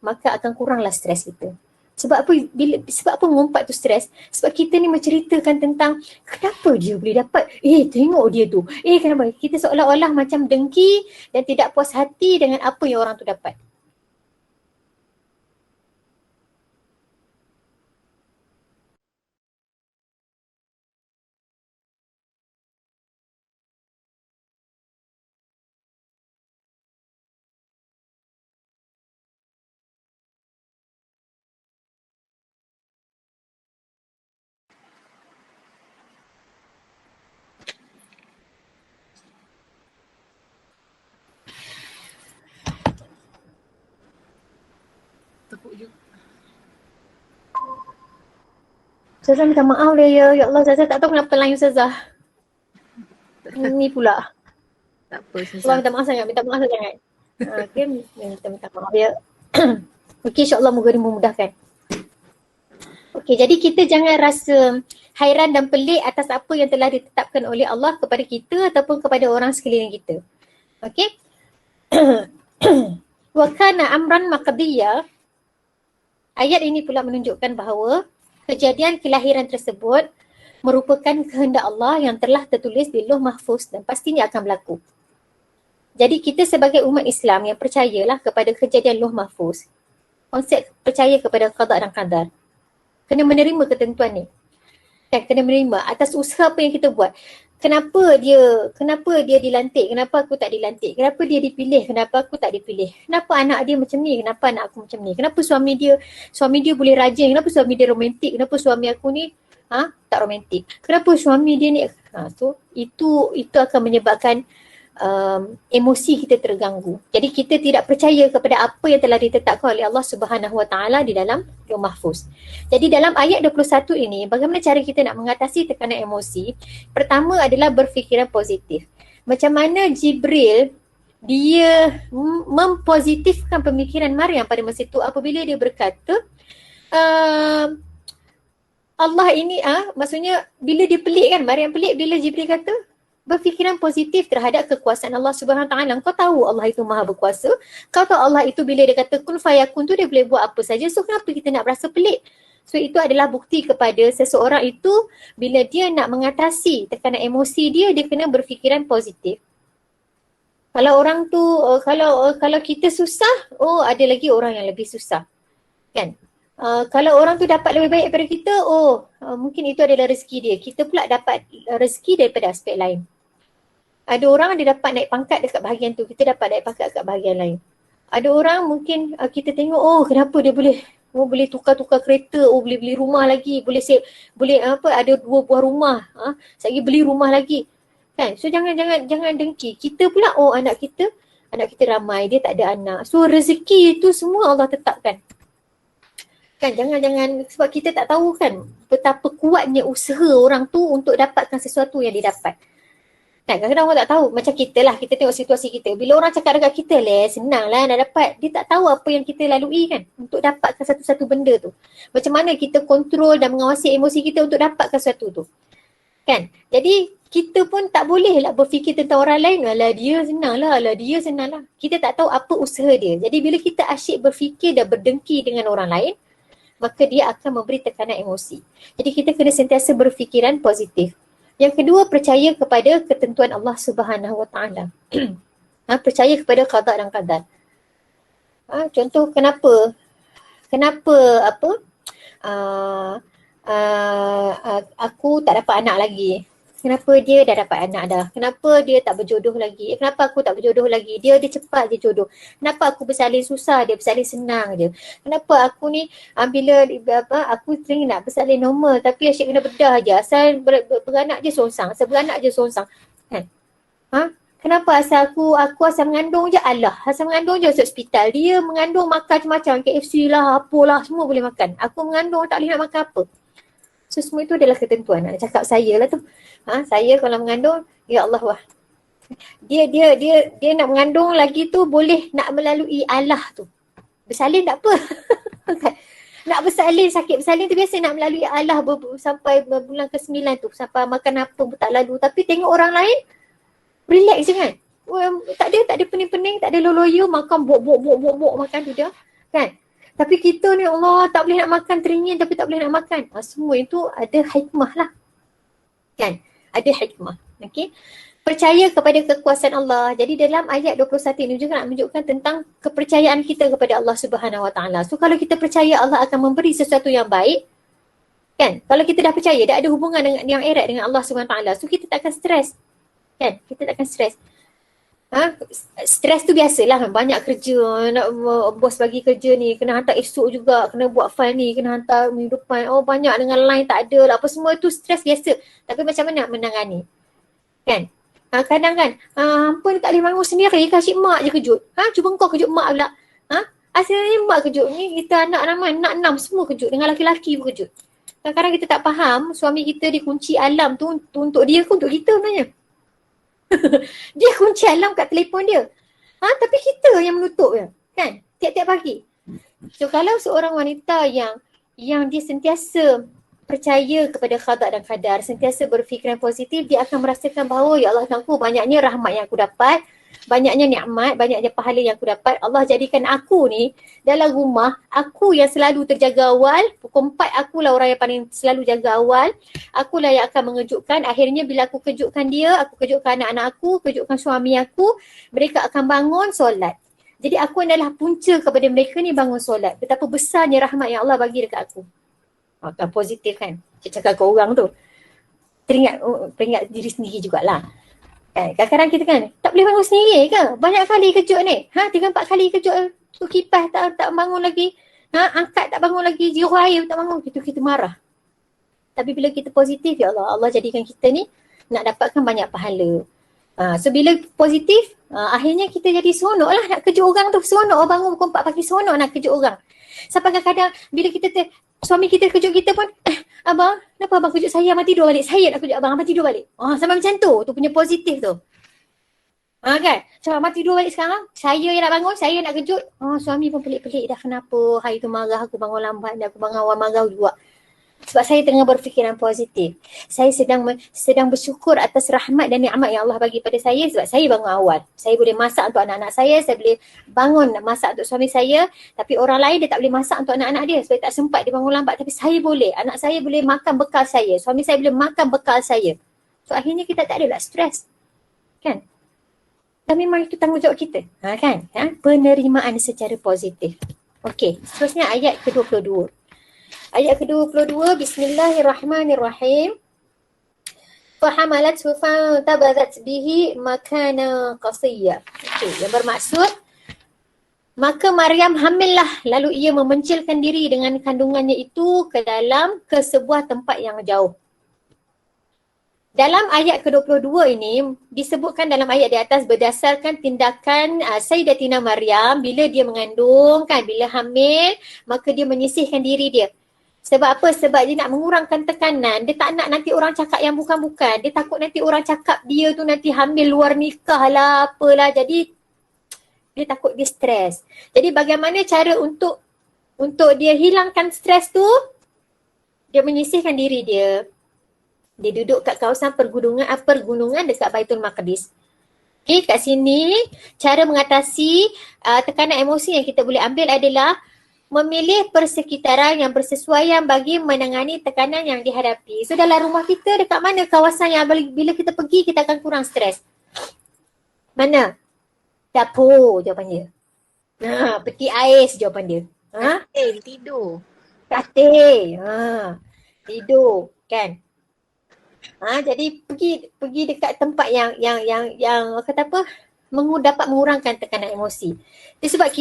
maka akan kuranglah stres kita. Sebab apa mengumpat tu stres? Sebab kita ni menceritakan tentang kenapa dia boleh dapat. Tengok dia tu. Kenapa? Kita seolah-olah macam dengki dan tidak puas hati dengan apa yang orang tu dapat. Ustazah minta maaf lah ya. Ya Allah, Ustazah tak tahu kenapa line Ustazah. Ini pula. Tak apa, Allah minta maaf sangat. Okay, minta maaf ya. Okay, insyaAllah moga dimudahkan. Okay, jadi kita jangan rasa hairan dan pelik atas apa yang telah ditetapkan oleh Allah kepada kita ataupun kepada orang sekeliling kita. Okay. Wa kana amran maqdiyya. Ayat ini pula menunjukkan bahawa kejadian kelahiran tersebut merupakan kehendak Allah yang telah tertulis di Lauh Mahfuz dan pastinya akan berlaku. Jadi kita sebagai umat Islam yang percayalah kepada kejadian Lauh Mahfuz, konsep percaya kepada qada dan qadar, kena menerima ketentuan ni. Kena menerima atas usaha apa yang kita buat. Kenapa dia dilantik? Kenapa aku tak dilantik? Kenapa dia dipilih? Kenapa aku tak dipilih? Kenapa anak dia macam ni? Kenapa anak aku macam ni? Kenapa suami dia boleh rajin? Kenapa suami dia romantik? Kenapa suami aku ni tak romantik? Kenapa suami dia ni? So itu akan menyebabkan emosi kita terganggu. Jadi kita tidak percaya kepada apa yang telah ditetapkan oleh Allah Subhanahu Wa Taala di dalam Lauh Mahfuz. Jadi dalam ayat 21 ini, bagaimana cara kita nak mengatasi tekanan emosi? Pertama adalah berfikiran positif. Macam mana Jibril dia mempositifkan pemikiran Maryam pada masa itu apabila dia berkata Allah ini maksudnya bila dia pelik kan, Maryam pelik bila Jibril kata berfikiran positif terhadap kekuasaan Allah Subhanahu Wa Taala. Kau tahu Allah itu maha berkuasa. Kau tahu Allah itu bila dia kata kun fayakun tu dia boleh buat apa saja. So kenapa kita nak berasa pelik? So itu adalah bukti kepada seseorang itu bila dia nak mengatasi tekanan emosi dia kena berfikiran positif. Kalau orang tu kalau kita susah, ada lagi orang yang lebih susah. Kan? Kalau orang tu dapat lebih baik daripada kita, mungkin itu adalah rezeki dia. Kita pula dapat rezeki daripada aspek lain. Ada orang dia dapat naik pangkat dekat bahagian tu, kita dapat naik pangkat dekat bahagian lain. Ada orang mungkin kita tengok, kenapa dia boleh tukar-tukar kereta, boleh beli rumah lagi, boleh ada 2 buah rumah, lagi beli rumah lagi. Kan? So jangan dengki. Kita pula anak kita ramai, dia tak ada anak. So rezeki itu semua Allah tetapkan. Kan jangan sebab kita tak tahu kan betapa kuatnya usaha orang tu untuk dapatkan sesuatu yang dia dapat. Kan kadang-kadang orang tak tahu, macam kita lah, kita tengok situasi kita. Bila orang cakap dekat kita, senang lah nak dapat. Dia tak tahu apa yang kita lalui kan untuk dapatkan satu-satu benda tu. Macam mana kita kontrol dan mengawasi emosi kita untuk dapatkan sesuatu tu. Kan? Jadi kita pun tak boleh lah berfikir tentang orang lain. Alah dia senang lah. Kita tak tahu apa usaha dia. Jadi bila kita asyik berfikir dan berdengki dengan orang lain, maka dia akan memberi tekanan emosi. Jadi kita kena sentiasa berfikiran positif. Yang kedua, percaya kepada ketentuan Allah Subhanahu Wa Taala. Percaya kepada qada dan qadar. Contoh kenapa apa aku tak dapat anak lagi. Kenapa dia dah dapat anak dah? Kenapa dia tak berjodoh lagi? Kenapa aku tak berjodoh lagi? Dia cepat je jodoh. Kenapa aku bersalin susah, dia bersalin senang je? Kenapa aku ni bila aku sering nak bersalin normal tapi asyik kena bedah je. Asal beranak je songsang. Asal beranak je songsang. Kan? Kenapa asal aku asal mengandung je Allah. Asal mengandung je masuk hospital. Dia mengandung makan macam-macam. KFC lah, apalah semua boleh makan. Aku mengandung tak boleh nak makan apa. So semua itu adalah ketentuan. Nak cakap saya lah tu. Saya kalau mengandung, ya Allah wah. Dia nak mengandung lagi tu boleh nak melalui Allah tu. Bersalin tak apa. Nak bersalin, sakit bersalin tu biasa nak melalui Allah sampai bulan ke-9 tu. Sampai makan apa pun tak lalu. Tapi tengok orang lain, relax je kan. Tak ada pening-pening, tak ada loloyo, makan bok makan tu dia. Kan? Tapi kita ni Allah tak boleh nak makan, teringin tapi tak boleh nak makan. Semua itu ada hikmah lah. Kan? Ada hikmah. Okay? Percaya kepada kekuasaan Allah. Jadi dalam ayat 21 ini juga nak menunjukkan tentang kepercayaan kita kepada Allah Subhanahu Wa Taala. So kalau kita percaya Allah akan memberi sesuatu yang baik, kan? Kalau kita dah percaya, dah ada hubungan dengan yang erat dengan Allah Subhanahu Wa Taala, so kita tak akan stres. Kan? Kita tak akan stres. Stres tu biasalah, banyak kerja, nak bos bagi kerja ni, kena hantar esok juga, kena buat file ni, kena hantar minggu depan, banyak dengan line tak ada lah, apa semua tu stres biasa. Tapi macam mana nak menangani? Kan? Kadang kan, apa ni tak boleh bangun sendiri, kasih mak je kejut. Cuba kau kejut mak pula. Asalnya mak kejut ni, kita anak ramai, anak 6 semua kejut, dengan laki-laki pun kejut. Kadang-kadang kita tak faham, suami kita dikunci alam tu untuk dia ke untuk kita sebenarnya. Dia kunci alam kat telefon dia. Tapi kita yang menutup dia. Kan? Tiap-tiap pagi. So kalau seorang wanita yang dia sentiasa percaya kepada qada dan qadar, sentiasa berfikiran positif, dia akan merasakan bahawa ya Allah Tuhanku, banyaknya rahmat yang aku dapat, banyaknya nikmat, banyaknya pahala yang aku dapat. Allah jadikan aku ni dalam rumah, aku yang selalu terjaga awal. Pukul 4 akulah orang yang paling selalu jaga awal. Akulah yang akan mengejutkan. Akhirnya bila aku kejutkan dia, aku kejutkan anak-anak aku, kejutkan suami aku, mereka akan bangun solat. Jadi aku adalah punca kepada mereka ni bangun solat. Betapa besarnya rahmat yang Allah bagi dekat aku. Kan positif kan. Cakap ke orang tu. Teringat diri sendiri jugalah. Kadang-kadang kita kan tak boleh bangun sendiri ke? Banyak kali kejut ni. 3-4 kali kejut tu kipas tak bangun lagi. Angkat tak bangun lagi. Jiruh air tak bangun. Kita marah. Tapi bila kita positif, ya Allah jadikan kita ni nak dapatkan banyak pahala. So bila positif, akhirnya kita jadi seronok lah nak kejut orang tu. Seronok bangun pukul 4 pagi, seronok nak kejut orang. Sampai kadang-kadang bila suami kita kejut kita pun, abang, kenapa abang kejut saya? Abang tidur balik. Saya nak kejut abang tidur balik. Sampai macam tu punya positif tu. Kan? Macam abang tidur balik sekarang, saya yang nak bangun, saya nak kejut. Suami pun pelik-pelik dah, kenapa hari tu marah, aku bangun lambat dan aku bangun awal marah juga. Sebab saya tengah berfikiran positif. Saya sedang bersyukur atas rahmat dan nikmat yang Allah bagi pada saya sebab saya bangun awal. Saya boleh masak untuk anak-anak saya boleh bangun masak untuk suami saya. Tapi orang lain dia tak boleh masak untuk anak-anak dia sebab tak sempat dia bangun lambat. Tapi saya boleh. Anak saya boleh makan bekal saya. Suami saya boleh makan bekal saya. So akhirnya kita tak ada lah stres. Kan? Dan memang itu tanggungjawab kita. Kan? Penerimaan secara positif. Okey, seterusnya ayat ke-22. Ayat ke-22, Bismillahirrahmanirrahim. Fahamalathu fantabadat bihi makana qasiyya. Yang bermaksud, maka Maryam hamillah, lalu ia memencilkan diri dengan kandungannya itu ke sebuah tempat yang jauh. Dalam ayat ke-22 ini, disebutkan dalam ayat di atas berdasarkan tindakan Sayyidatina Maryam bila dia mengandung, kan, bila hamil, maka dia menyisihkan diri dia. Sebab apa? Sebab dia nak mengurangkan tekanan. Dia tak nak nanti orang cakap yang bukan-bukan. Dia takut nanti orang cakap dia tu nanti hamil luar nikah lah, apalah. Jadi dia takut dia stres. Jadi bagaimana cara untuk dia hilangkan stres tu? Dia menyisihkan diri dia. Dia duduk kat kawasan pergunungan dekat Baitul Maqdis. Okay, kat sini cara mengatasi tekanan emosi yang kita boleh ambil adalah memilih persekitaran yang bersesuaian bagi menangani tekanan yang dihadapi. So dalam rumah kita dekat mana kawasan yang bila kita pergi kita akan kurang stres? Mana? Dapur jawapan dia. Peti ais jawapan dia. Tidur. Katil. Tidur kan. Jadi pergi dekat tempat yang kata apa? Dapat mengurangkan tekanan emosi. Itu sebab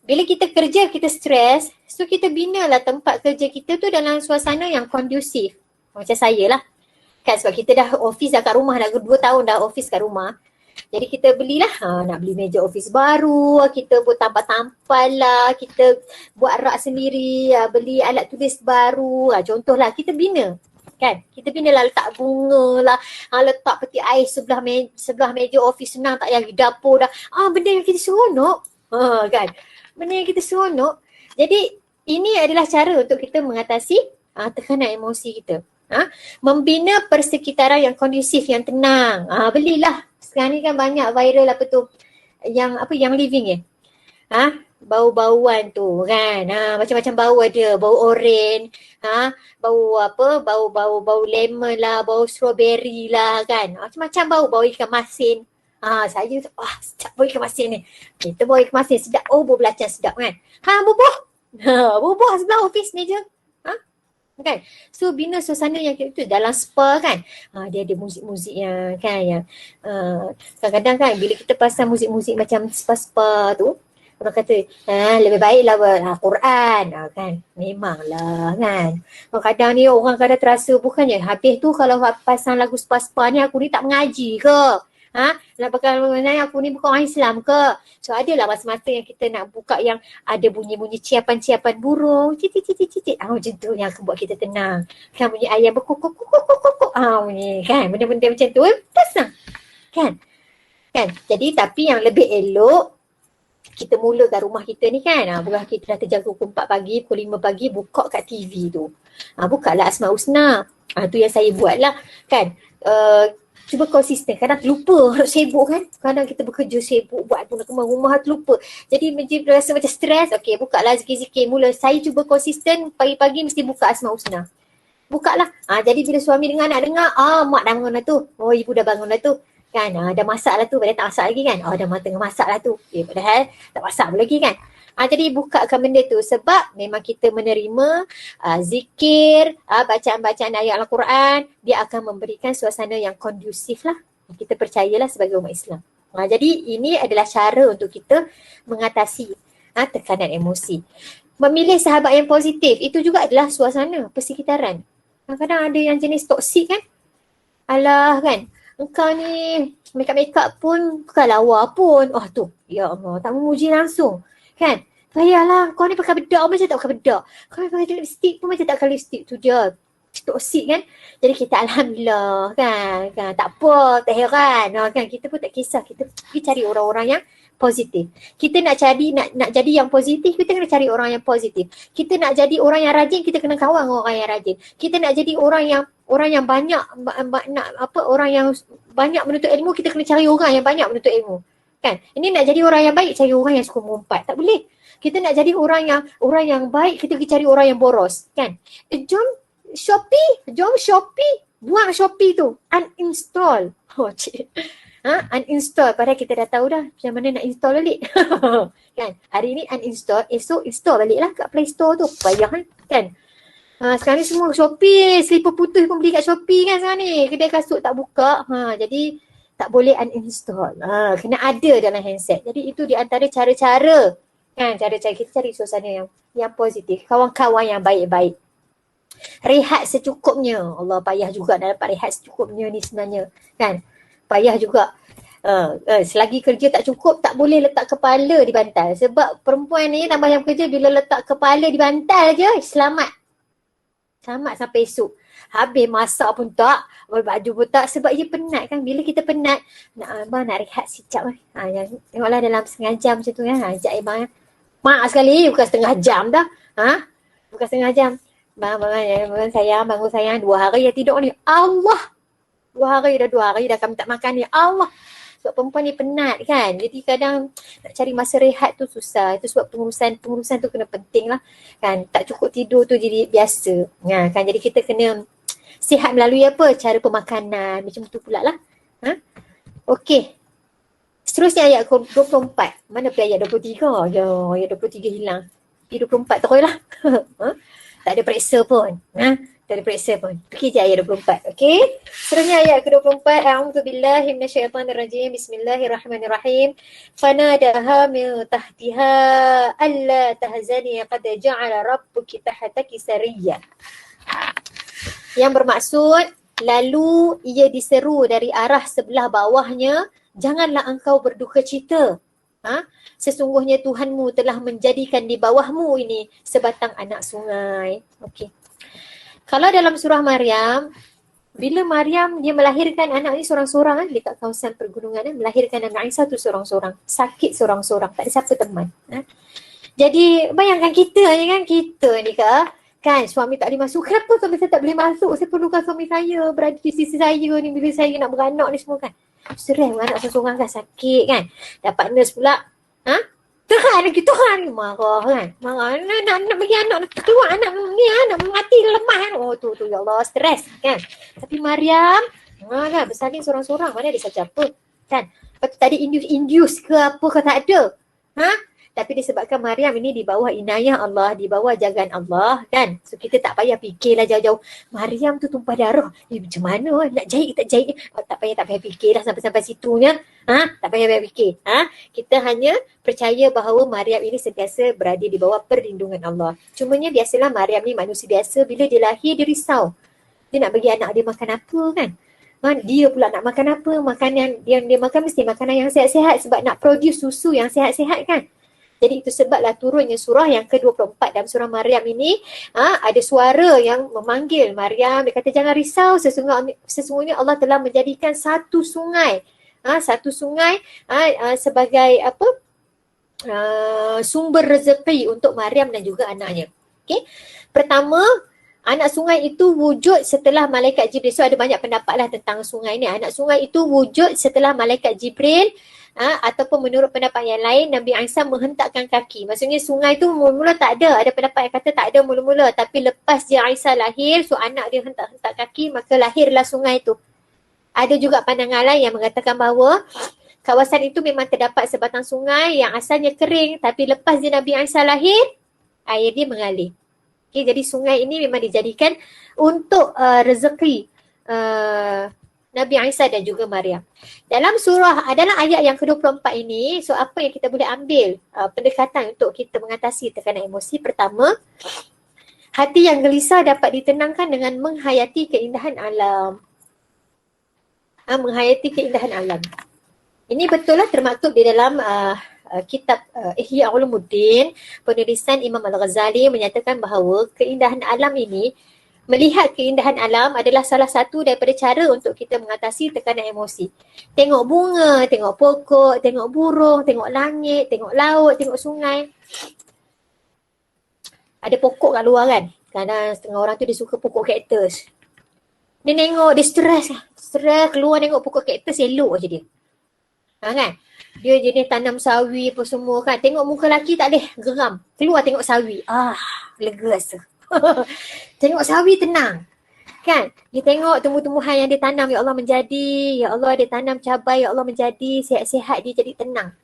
bila kita kerja, kita stres, so kita binalah tempat kerja kita tu dalam suasana yang kondusif. Macam saya lah. Kan sebab kita dah office dah kat rumah, dah 2 tahun dah office kat rumah. Jadi kita belilah, nak beli meja office baru, kita buat tampal-tampal lah, kita buat rak sendiri, beli alat tulis baru. Contohlah, kita bina. Kan? Kita bina lah, letak bunga lah, letak peti ais sebelah meja office, senang tak payah dapur dah. Benda yang kita seronok. Kan? Benda yang kita seronok. Jadi ini adalah cara untuk kita mengatasi tekanan emosi kita. Membina persekitaran yang kondusif, yang tenang. Belilah. Sekarang ni kan banyak viral yang living bau-bauan tu kan. Macam-macam bau ada. Bau oren, bau lemon lah, bau strawberry lah kan. Macam-macam bau ikan masin. Saya sedap bau ikan masin ni. Kita bau ikan masin sedap. Bau belacan sedap kan. Bubuh. Bubuh sebelah office meja. Kan? So bina suasana yang itu dalam spa kan. Dia ada muzik-muzik yang kan yang kadang-kadang kan bila kita pasang muzik-muzik macam spa-spa tu, orang kata lebih baiklah Quran kan. Memanglah kan. Kadang ni orang kadang terasa bukannya habis tu kalau pasang lagu spa-spa ni aku ni tak mengaji ke? Nak bakal aku ni bukan orang Islam ke? So adalah masa-masa yang kita nak buka yang ada bunyi-bunyi ciapan-ciapan burung. Cicit. Macam tu yang akan buat kita tenang. Kan bunyi ayam berkukuk. Bunyi kan. Benda-benda macam tu pasang. Kan? Jadi tapi yang lebih elok kita mulakan rumah kita ni kan. Bukan kita dah terjaga pukul 4 pagi, pukul 5 pagi buka kat TV tu. Buka lah Asmaul Husna. Tu yang saya buat lah kan. Cuba konsisten. Kadang terlupa sibuk kan. Kadang kita bekerja sibuk buat rumah terlupa. Jadi rasa macam stres. Okey, buka lah zikir-zikir mula. Saya cuba konsisten pagi-pagi mesti buka Asmaul Husna. Buka lah. Jadi bila suami dengar nak dengar, mak dah bangun lah tu. Ibu dah bangun lah tu. Kan, dah masak lah tu. Padahal tak masak lagi kan. Dah tengah masak lah tu. Padahal tak masak pun lagi kan. Jadi bukakan benda tu sebab memang kita menerima zikir, bacaan-bacaan ayat Al-Quran, dia akan memberikan suasana yang kondusif lah. Kita percayalah sebagai umat Islam. Jadi ini adalah cara untuk kita mengatasi tekanan emosi. Memilih sahabat yang positif, itu juga adalah suasana persekitaran. Kadang-kadang ada yang jenis toksik kan. Alah kan, engkau ni make-up pun bukan lawa pun. Tu, ya Allah, tak memuji langsung. Kan? Payahlah, kau ni pakai bedak macam tak pakai bedak. Kau ni pakai lipstick pun macam tak pakai lipstick. Tu dia toksik kan. Jadi kita alhamdulillah kan tak apa, tak heran. Kan kita pun tak kisah. Kita pergi cari orang-orang yang positif. Kita nak jadi yang positif, kita kena cari orang yang positif. Kita nak jadi orang yang rajin, kita kena kawan orang yang rajin. Kita nak jadi orang yang banyak orang yang banyak menuntut ilmu, kita kena cari orang yang banyak menuntut ilmu. Kan? Ini nak jadi orang yang baik, cari orang yang suka mengumpat. Tak boleh. Kita nak jadi orang yang baik, kita pergi cari orang yang boros. Kan? Jom Shopee. Buang Shopee tu. Uninstall. Uninstall. Padahal kita dah tahu dah macam mana nak install balik. Kan? Hari ni uninstall, esok install balik lah kat Play Store tu. Payah kan? Sekarang ni semua Shopee. Selipar putus pun beli kat Shopee kan sekarang ni. Kedai kasut tak buka. Jadi tak boleh uninstall. Kena ada dalam handset. Jadi itu di antara cara-cara kan, cara-cara kita cari suasana yang positif, kawan-kawan yang baik-baik. Rehat secukupnya. Allah, payah juga nak dapat rehat secukupnya ni sebenarnya kan. Payah juga. Selagi kerja tak cukup, tak boleh letak kepala di bantal. Sebab perempuan ni tambah yang kerja, bila letak kepala di bantal je, selamat sampai esok. Habis masak pun tak, baju pun tak, sebab dia penat kan. Bila kita penat, nak rehat sekejap kan. Tengoklah dalam setengah jam macam tu kan. Ajak abang mak sekali, bukan setengah jam dah. Bukan setengah jam. Bangun sayang, 2 hari yang tidur ni. Allah! 2 hari dah kami tak makan ni. Allah! Sebab perempuan ni penat kan. Jadi kadang nak cari masa rehat tu susah. Itu sebab pengurusan tu kena penting lah. Kan, tak cukup tidur tu jadi biasa. Kan, jadi kita kena sihat melalui apa? Cara pemakanan. Macam tu pula lah. Okey. Seterusnya ayat 24. Mana pergi ayat 23? Ya, ayat 23 hilang. Ayat 24 terus lah. Tak ada periksa pun. Tak ada periksa pun. Pergi je ayat 24. Okey. Seterusnya ayat ke-24. A'udzubillahi minasyaitanirrajim. Bismillahirrahmanirrahim. Fanadaha min tahtiha alla tahzani qad ja'ala rabbuki tahtaki sariyya. Yang bermaksud, lalu ia diseru dari arah sebelah bawahnya, janganlah engkau berduka cita. Sesungguhnya Tuhanmu telah menjadikan di bawahmu ini sebatang anak sungai. Okey. Kalau dalam surah Maryam, bila Maryam dia melahirkan anak ni seorang-seorang dekat kawasan pergunungan, melahirkan anak Isa tu seorang-seorang, sakit seorang-seorang, tak ada siapa teman. Jadi bayangkan kita ni kan suami tak boleh masuk. Kenapa suami saya tak boleh masuk? Saya perlukan suami saya berada di sisi saya ni bila saya nak beranak ni semua kan. Stres beranak seorang-seorang kan, sakit kan. Dapat nurse pula, Tuhan ni marah kan. Marah, nak bagi anak keluar, anak ni nak mati lemah kan. Oh tu ya Allah, stres kan. Tapi Maryam kan bersalin seorang-seorang, mana ada saja apa kan. Lepas tu tadi induce ke apa ke tak ada. Tapi disebabkan Maryam ini di bawah inayah Allah, di bawah jagaan Allah kan. So kita tak payah fikirlah jauh-jauh. Maryam tu tumpah darah. Macam mana nak jahit tak jahit? Tak payah fikirlah sampai situnya. Tak payah fikir. Kita hanya percaya bahawa Maryam ini sentiasa berada di bawah perlindungan Allah. Cumanya biasalah Maryam ni manusia biasa, bila dia lahir dia risau. Dia nak bagi anak dia makan apa kan? Dia pula nak makan apa? Makanan yang dia makan mesti makanan yang sihat-sihat sebab nak produce susu yang sihat-sihat kan? Jadi itu sebablah turunnya surah yang ke-24 dalam surah Maryam ini, ada suara yang memanggil Maryam. Dia kata jangan risau, sesungguhnya Allah telah menjadikan satu sungai sebagai apa? Sumber rezeki untuk Maryam dan juga anaknya. Okey. Pertama, anak sungai itu wujud setelah malaikat Jibril. So ada banyak pendapat lah tentang sungai ni. Anak sungai itu wujud setelah malaikat Jibril, ataupun menurut pendapat yang lain Nabi Isa menghentakkan kaki. Maksudnya sungai tu mula-mula tak ada. Ada pendapat yang kata tak ada mula-mula, tapi lepas dia Isa lahir, so anak dia hentak-hentak kaki, maka lahirlah sungai tu. Ada juga pandangan lain yang mengatakan bahawa kawasan itu memang terdapat sebatang sungai yang asalnya kering, tapi lepas dia Nabi Isa lahir, air dia mengalir. Okay, jadi sungai ini memang dijadikan untuk rezeki Nabi Isa dan juga Maryam. Dalam ayat yang ke-24 ini, so apa yang kita boleh ambil pendekatan untuk kita mengatasi tekanan emosi? Pertama, hati yang gelisah dapat ditenangkan dengan menghayati keindahan alam. Menghayati keindahan alam. Ini betul lah termaktub di dalam kitab Ihya Ulumuddin. Penulisan Imam Al-Ghazali menyatakan bahawa keindahan alam ini, melihat keindahan alam adalah salah satu daripada cara untuk kita mengatasi tekanan emosi. Tengok bunga, tengok pokok, tengok burung, tengok langit, tengok laut, tengok sungai. Ada pokok kat luar kan? Kadang setengah orang tu dia suka pokok kaktus. Dia tengok, dia stres keluar tengok pokok kaktus, elok je dia. Kan? Dia jenis tanam sawi apa semua kan. Tengok muka lelaki tak boleh geram. Keluar tengok sawi. Lega rasa. Tengok sawi tenang. Kan? Dia tengok tumbuh-tumbuhan yang dia tanam, ya Allah menjadi. Ya Allah dia tanam cabai, ya Allah menjadi. Sihat-sihat dia jadi tenang.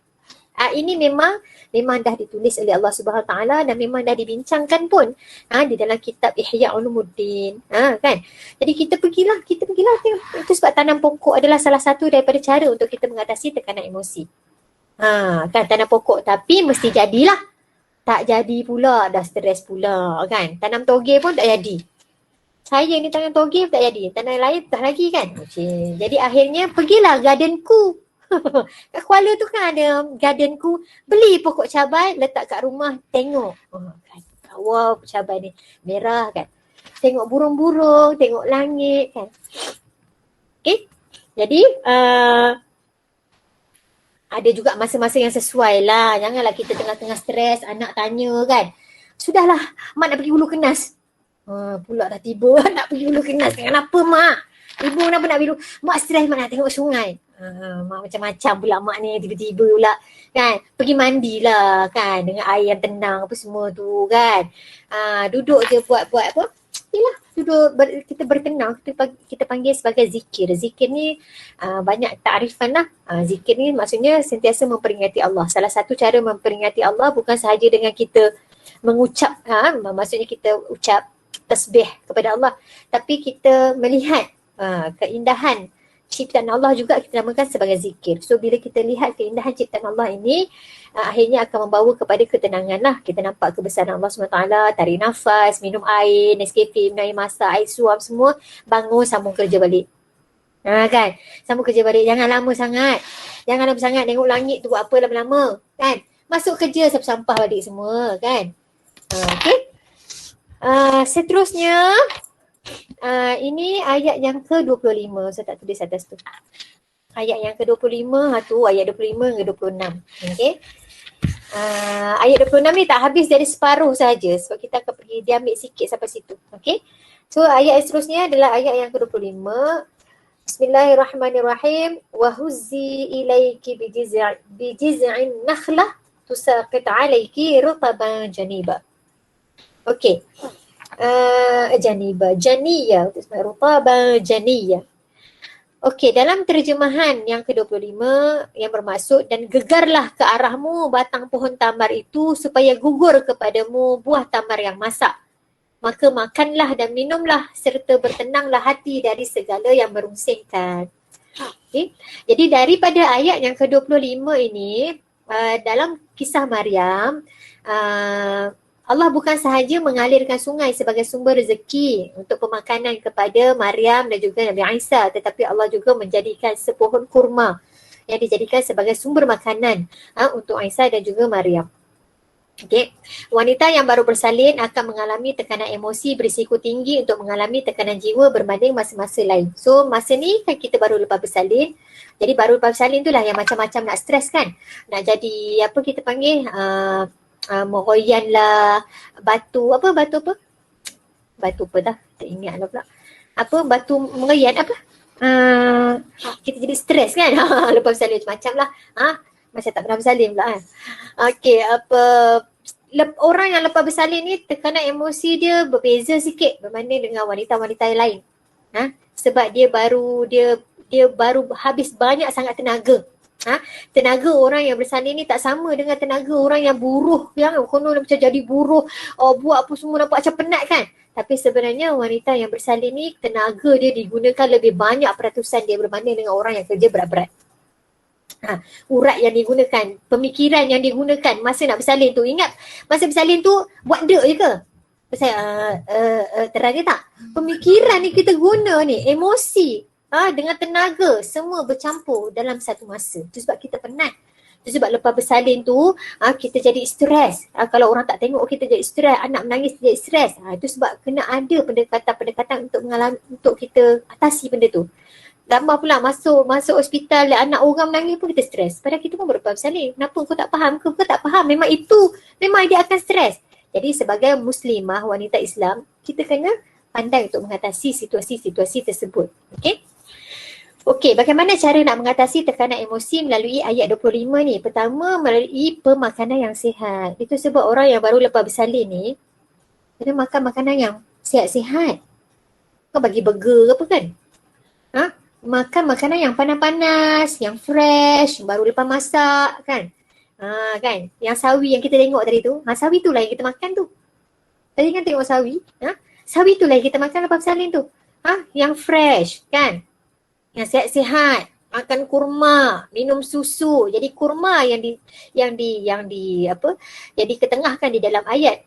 Ini memang dah ditulis oleh Allah Subhanahu Taala dan memang dah dibincangkan pun di dalam kitab Ihya Ulumuddin. Kan? Jadi kita pergilah tengok. Itu sebab tanam pokok adalah salah satu daripada cara untuk kita mengatasi tekanan emosi. Kan tanam pokok, tapi mesti jadilah. Tak jadi pula, dah stres pula kan. Tanam toge pun tak jadi. Saya ni tanam toge tak jadi. Tanam lain tak lagi kan. Okay. Jadi akhirnya pergilah gardenku. Kat Kuala tu kan ada gardenku. Beli pokok cabai, letak kat rumah, tengok. Kan. Wow, cabai ni merah kan. Tengok burung-burung, tengok langit kan. Okay. Jadi ada juga masa-masa yang sesuai lah. Janganlah kita tengah-tengah stres, anak tanya kan. Sudahlah, mak nak pergi Hulu Kenas. Pula dah tiba nak pergi Hulu Kenas. Kenapa mak? Ibu kenapa nak pergi Hulu? Mak stres, mak nak tengok sungai. Macam-macam pula mak ni tiba-tiba pula kan. Pergi mandilah kan dengan air yang tenang apa semua tu kan. Duduk je buat apa? Yalah, kita bertenang, kita panggil sebagai zikir. Zikir ni banyak takrifan lah. Zikir ni maksudnya sentiasa memperingati Allah. Salah satu cara memperingati Allah bukan sahaja dengan kita mengucap, maksudnya kita ucap tasbih kepada Allah, tapi kita melihat keindahan ciptaan Allah juga kita namakan sebagai zikir. So bila kita lihat keindahan ciptaan Allah ini, akhirnya akan membawa kepada ketenangan lah. Kita nampak kebesaran Allah SWT, tarik nafas, minum air, Nescafe, minum air masak, air suam semua, bangun sambung kerja balik. Kan, sambung kerja balik, jangan lama sangat. Jangan lama sangat tengok langit tu buat apa lama-lama kan. Masuk kerja sampah balik semua kan. Okay. Seterusnya ini ayat yang ke-25. Saya tak tulis atas tu. Ayat yang ke-25 tu, ayat 25 ke 26. Okey. Ayat 26 ni tak habis dari separuh saja sebab kita akan pergi dia ambil sikit sampai situ. Okey. So ayat yang seterusnya adalah ayat yang ke-25. Bismillahirrahmanirrahim. Wa huzzi ilaiki bijiz'in nakhlah tusaqit alayki rutaban janiba. Okey. Janiyah, rutaban janiyah. Okey, dalam terjemahan yang ke-25 yang bermaksud dan gegarlah ke arahmu batang pohon tamar itu supaya gugur kepadamu buah tamar yang masak. Maka makanlah dan minumlah serta bertenanglah hati dari segala yang merungsingkan. Okay. Jadi daripada ayat yang ke-25 ini, dalam kisah Maryam, Allah bukan sahaja mengalirkan sungai sebagai sumber rezeki untuk pemakanan kepada Maryam dan juga Nabi Isa, tetapi Allah juga menjadikan sepohon kurma yang dijadikan sebagai sumber makanan untuk Isa dan juga Maryam. Okay. Wanita yang baru bersalin akan mengalami tekanan emosi berisiko tinggi untuk mengalami tekanan jiwa berbanding masa-masa lain. So masa ni kan kita baru lepas bersalin. Jadi baru lepas bersalin tu lah yang macam-macam nak stres kan. Nak jadi apa kita panggil meroyan lah, batu apa dah, tak ingat lah pula. Batu meroyan apa? Kita jadi stres kan. Lepas bersalin macam lah. Macam tak pernah bersalin pula kan. Okey, orang yang lepas bersalin ni tekanan emosi dia berbeza sikit berbanding dengan wanita-wanita yang lain. Sebab dia baru habis banyak sangat tenaga. Tenaga orang yang bersalin ni tak sama dengan tenaga orang yang buruh, yang konon macam jadi buruh, buat apa semua nampak macam penat kan. Tapi sebenarnya wanita yang bersalin ni tenaga dia digunakan lebih banyak peratusan dia berbanding dengan orang yang kerja berat-berat. Urat yang digunakan, pemikiran yang digunakan masa nak bersalin tu. Ingat masa bersalin tu buat dek je ke? Terang ke tak? Pemikiran ni kita guna ni, emosi dengan tenaga semua bercampur dalam satu masa. Itu sebab kita penat. Itu sebab lepas bersalin tu kita jadi stres. Kalau orang tak tengok kita jadi stres, anak menangis jadi stres. Itu sebab kena ada pendekatan-pendekatan untuk kita atasi benda tu. Tambah pula masuk hospital anak orang menangis pun kita stres. Padahal kita pun berlepas bersalin. Kenapa kau tak faham? Kau tak faham. Memang dia akan stres. Jadi sebagai muslimah wanita Islam, kita kena pandai untuk mengatasi situasi-situasi tersebut. Okey, bagaimana cara nak mengatasi tekanan emosi melalui ayat 25 ni? Pertama, melalui pemakanan yang sihat. Itu sebab orang yang baru lepas bersalin ni kena makan makanan yang sihat-sihat. Kau bagi burger apa kan? Makan makanan yang panas-panas, yang fresh, baru lepas masak kan? Kan? Yang sawi yang kita tengok tadi tu, sawi tu lah yang kita makan tu. Tadi kan tengok sawi, sawi tu lah yang kita makan lepas bersalin tu. Yang fresh kan? Yang sihat-sihat, makan kurma, minum susu. Jadi kurma yang diketengahkan di dalam ayat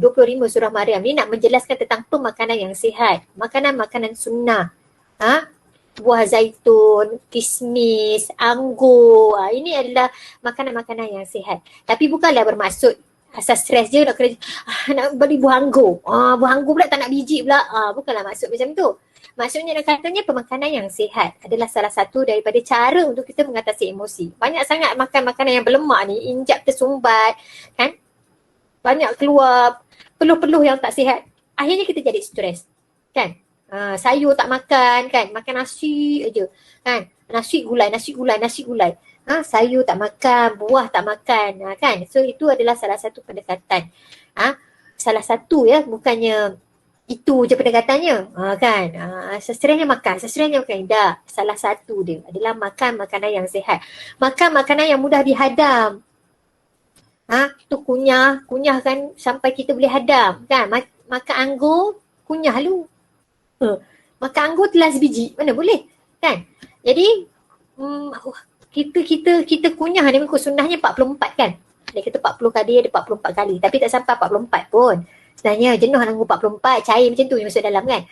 25 surah Maryam ni nak menjelaskan tentang pemakanan yang sihat. Makanan-makanan sunnah. Buah zaitun, kismis, anggur. Ini adalah makanan-makanan yang sihat. Tapi bukanlah bermaksud asal stres je nak beli buah anggur. Buah anggur pula tak nak biji pula. Bukanlah maksud macam tu. Maksudnya dan katanya pemakanan yang sihat adalah salah satu daripada cara untuk kita mengatasi emosi. Banyak sangat makan makanan yang berlemak ni, injap tersumbat kan. Banyak keluar peluh-peluh yang tak sihat. Akhirnya kita jadi stres kan. Sayur tak makan kan, makan nasi aja kan. Nasi gulai. Sayur tak makan, buah tak makan kan. So itu adalah salah satu pendekatan. Salah satu ya, bukannya itu je pendekatannya kan. Sesterahnya makan. Dah, salah satu dia adalah makan makanan yang sihat. Makan makanan yang mudah dihadam. Tu kunyah kan sampai kita boleh hadam kan. Makan anggur, kunyah lu. Makan anggur telan sebiji, mana boleh kan. Jadi kita kunyah ni mengikut sunnahnya 44 kan. Dia kata 40 kali, ada 44 kali, tapi tak sampai 44 pun. Sebenarnya jenuh anggur 44, cair macam tu yang masuk dalam kan.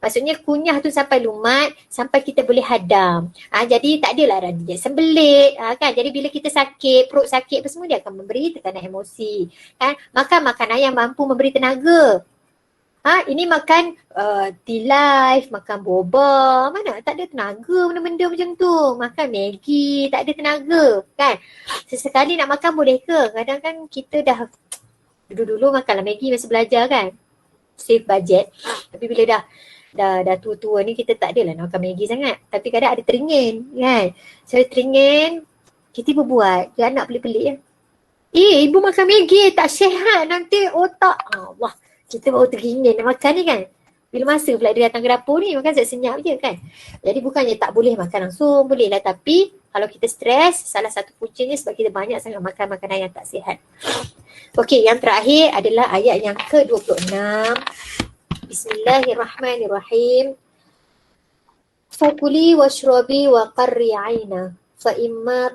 Maksudnya kunyah tu sampai lumat, sampai kita boleh hadam. Jadi tak adalah dia sembelit kan. Jadi bila kita sakit, perut sakit apa semua, dia akan memberi tekanan emosi kan. Makan makanan yang mampu memberi tenaga. Ini makan tea life, makan boba, mana tak ada tenaga benda-benda macam tu. Makan Maggi, tak ada tenaga kan. Sesekali nak makan boleh ke? Kadang kan kita dah dulu makanlah Maggi masa belajar kan. Save budget. Tapi bila dah tua-tua ni kita tak adalah nak makan Maggi sangat. Tapi kadang ada teringin kan. So teringin kita berbuat. Dia anak pelik-pelik ya. Ibu makan Maggi tak sihat, nanti otak. Wah, kita baru teringin nak makan ni kan. Bila masa pula dia datang ke dapur ni, makan senyap je kan. Jadi bukannya tak boleh makan langsung, boleh lah. Tapi kalau kita stres, salah satu puncanya sebab kita banyak sangat makan makanan yang tak sihat. Okey, yang terakhir adalah ayat yang ke-26. Bismillahirrahmanirrahim. Fakuli washrabi wa qarri aina fa imma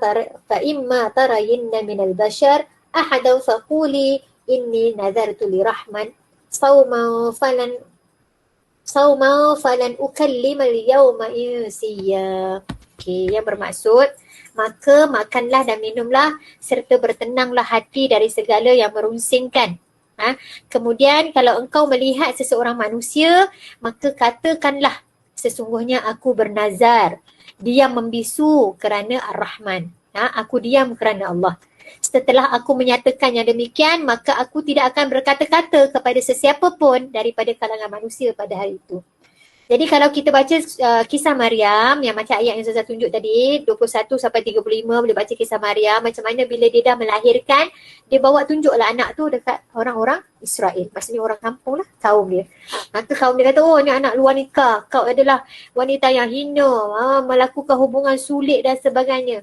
tarayinna minal bashar ahadan faquli inni nadartu lirahman sawma falan ukallimal yawma insiya. Okey, yang bermaksud maka makanlah dan minumlah serta bertenanglah hati dari segala yang merungsingkan. Kemudian kalau engkau melihat seseorang manusia, maka katakanlah sesungguhnya aku bernazar, diam membisu kerana Ar-Rahman. Aku diam kerana Allah. Setelah aku menyatakan yang demikian, maka aku tidak akan berkata-kata kepada sesiapa pun daripada kalangan manusia pada hari itu. Jadi kalau kita baca kisah Maryam yang macam ayat yang saya tunjuk tadi 21 sampai 35, boleh baca kisah Maryam macam mana bila dia dah melahirkan, dia bawa tunjuklah anak tu dekat orang-orang Israel. Maksudnya orang kampung lah, kaum dia. Maka kaum dia kata, oh ni anak luar nikah, kau adalah wanita yang hina, melakukan hubungan sulit dan sebagainya.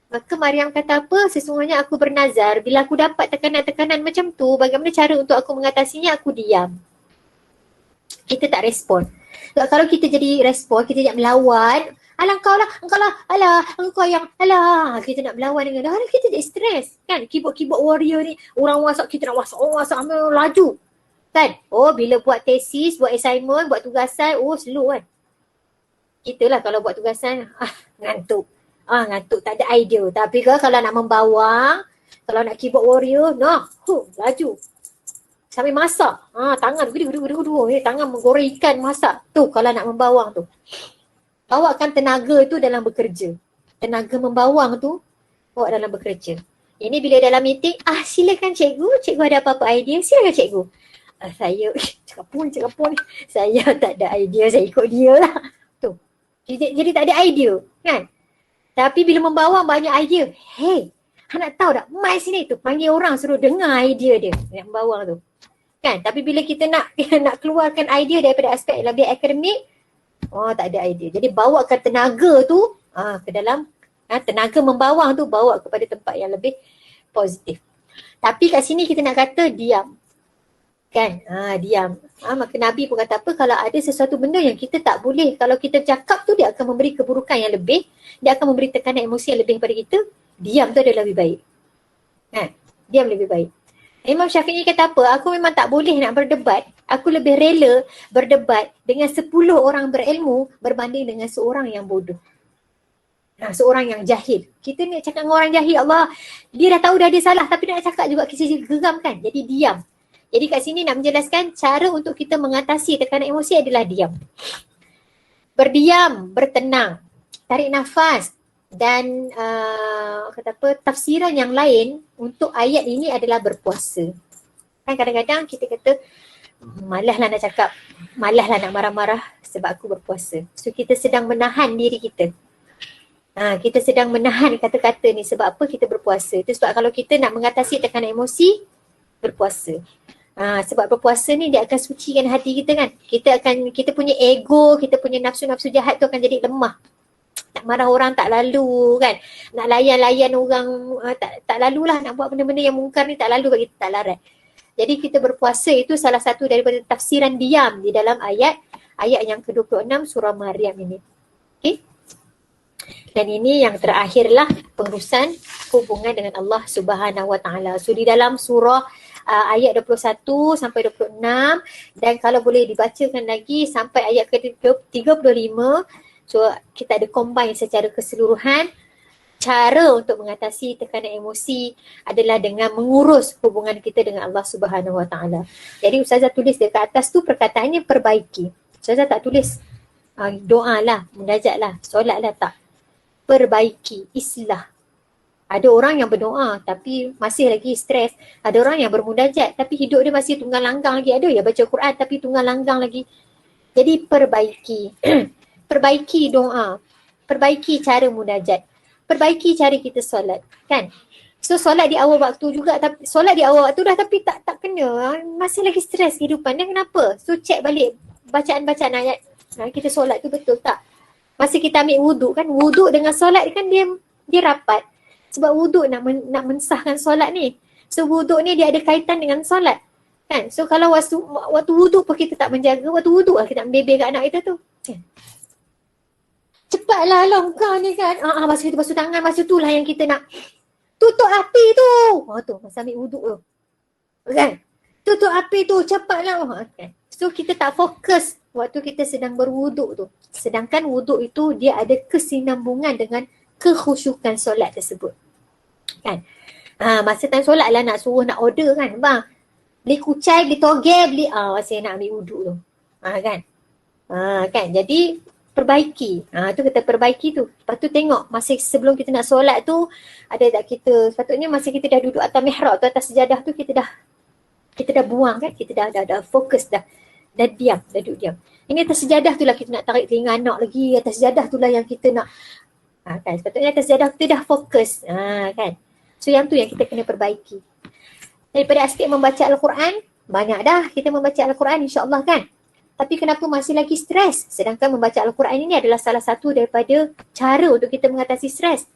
Maka Maryam kata apa? Sesungguhnya aku bernazar, bila aku dapat tekanan-tekanan macam tu, bagaimana cara untuk aku mengatasinya? Aku diam. Kita tak respon. Kalau kita jadi respon, kita nak melawan, alah engkau lah, alah engkau yang, alah kita nak melawan dengan dah, kita jadi stres kan. Keyboard warrior ni, orang WhatsApp kita nak WhatsApp ambil laju kan. Bila buat tesis, buat assignment, buat tugasan, slow kan. Kita lah kalau buat tugasan, ngantuk tak ada idea. Tapi kalau nak membawang, kalau nak keyboard warrior, laju. Sambil masak, tangan tangan menggoreng ikan masak. Tu kalau nak membawang tu. Bawakan tenaga tu dalam bekerja. Tenaga membawang tu bawa dalam bekerja. Ini bila dalam meeting, silakan cikgu ada apa-apa idea, silakan cikgu. Saya cakap pun saya tak ada idea, saya ikut dia lah. Tu. Jadi tak ada idea kan. Tapi bila membawang banyak idea. Hey, nak tahu tak? Mai sini tu panggil orang suruh dengar idea dia yang membawang tu. Kan? Tapi bila kita nak keluarkan idea daripada aspek lebih akademik, tak ada idea. Jadi bawakan tenaga tu ke dalam tenaga membawang tu, bawa kepada tempat yang lebih positif. Tapi kat sini kita nak kata diam. Kan? Diam. Maka Nabi pun kata apa? Kalau ada sesuatu benda yang kita tak boleh, kalau kita cakap tu dia akan memberi keburukan yang lebih, dia akan memberi tekanan emosi yang lebih kepada kita, diam tu adalah lebih baik. Diam lebih baik. Imam Syafi'i kata apa? Aku memang tak boleh nak berdebat. Aku lebih rela berdebat dengan 10 orang berilmu berbanding dengan seorang yang bodoh. Seorang yang jahil. Kita ni cakap dengan orang jahil, Allah, dia dah tahu dah dia salah tapi nak cakap juga kita geram kan. Jadi diam. Jadi kat sini nak menjelaskan cara untuk kita mengatasi tekanan emosi adalah diam. Berdiam, bertenang, tarik nafas. Dan tafsiran yang lain untuk ayat ini adalah berpuasa. Kan kadang-kadang kita kata malaslah nak cakap, malaslah nak marah-marah sebab aku berpuasa. So kita sedang menahan diri kita. Kita sedang menahan kata-kata ni sebab apa? Kita berpuasa. Itu sebab kalau kita nak mengatasi tekanan emosi, berpuasa. Sebab berpuasa ni dia akan sucikan hati kita kan. Kita punya ego, kita punya nafsu-nafsu jahat tu akan jadi lemah. Nak marah orang tak lalu kan. Nak layan-layan orang tak lalulah. Nak buat benda-benda yang mungkar ni tak lalu bagi kita tak larat. Jadi kita berpuasa itu salah satu daripada tafsiran diam di dalam ayat yang ke-26 surah Maryam ini. Okay. Dan ini yang terakhirlah pengurusan hubungan dengan Allah Subhanahu Wa Taala. So di dalam surah ayat 21 sampai 26 dan kalau boleh dibacakan lagi sampai ayat ke-35. So kita ada combine secara keseluruhan. Cara untuk mengatasi tekanan emosi adalah dengan mengurus hubungan kita dengan Allah Subhanahu Wa Taala. Jadi Ustazah tulis dekat atas tu perkataannya perbaiki. Ustazah tak tulis doa lah, munajat lah, solat lah, tak. Perbaiki, islah. Ada orang yang berdoa tapi masih lagi stres. Ada orang yang bermunajat tapi hidup dia masih tunggang langgang lagi. Ada yang baca Quran tapi tunggang langgang lagi. Jadi perbaiki. Perbaiki doa. Perbaiki cara munajat. Perbaiki cara kita solat. Kan? So solat di awal waktu juga, tapi solat di awal waktu dah tapi tak kena. Masih lagi stres kehidupan. Dan kenapa? So check balik bacaan-bacaan ayat. Kita solat tu betul tak? Masa kita ambil wuduk kan, wuduk dengan solat kan dia rapat. Sebab wuduk nak mensahkan solat ni. So wuduk ni dia ada kaitan dengan solat. Kan? So kalau waktu wuduk pun kita tak menjaga, waktu wuduk lah kita membebel kat anak kita tu. Kan? Cepatlah long kau ni kan. Masa kita basuh tangan, masa tu lah yang kita nak tutup api tu. Tu masa ambil wuduk tu. Kan? Tutup api tu, cepatlah. Kan? So kita tak fokus waktu kita sedang berwuduk tu. Sedangkan wuduk itu dia ada kesinambungan dengan kekhusyukan solat tersebut. Kan? Masa time solat lah nak suruh nak order kan. Bang, beli kucai, beli toge, beli masa nak ambil wuduk tu. Kan? Kan? Jadi perbaiki. Tu kita perbaiki tu. Lepas tu tengok masa sebelum kita nak solat tu ada tak kita, sepatutnya masa kita dah duduk atas mihrab tu, atas sejadah tu kita dah buang kan. Kita dah fokus dah diam, dah duduk diam. Ini atas sejadah tu lah kita nak tarik telinga anak lagi. Atas sejadah tu lah yang kita nak kan. Sepatutnya atas sejadah tu dah fokus. Kan. So yang tu yang kita kena perbaiki. Daripada aspek membaca Al-Quran, banyak dah kita membaca Al-Quran insya-Allah kan. Tapi kenapa masih lagi stres? Sedangkan membaca Al-Quran ini adalah salah satu daripada cara untuk kita mengatasi stres.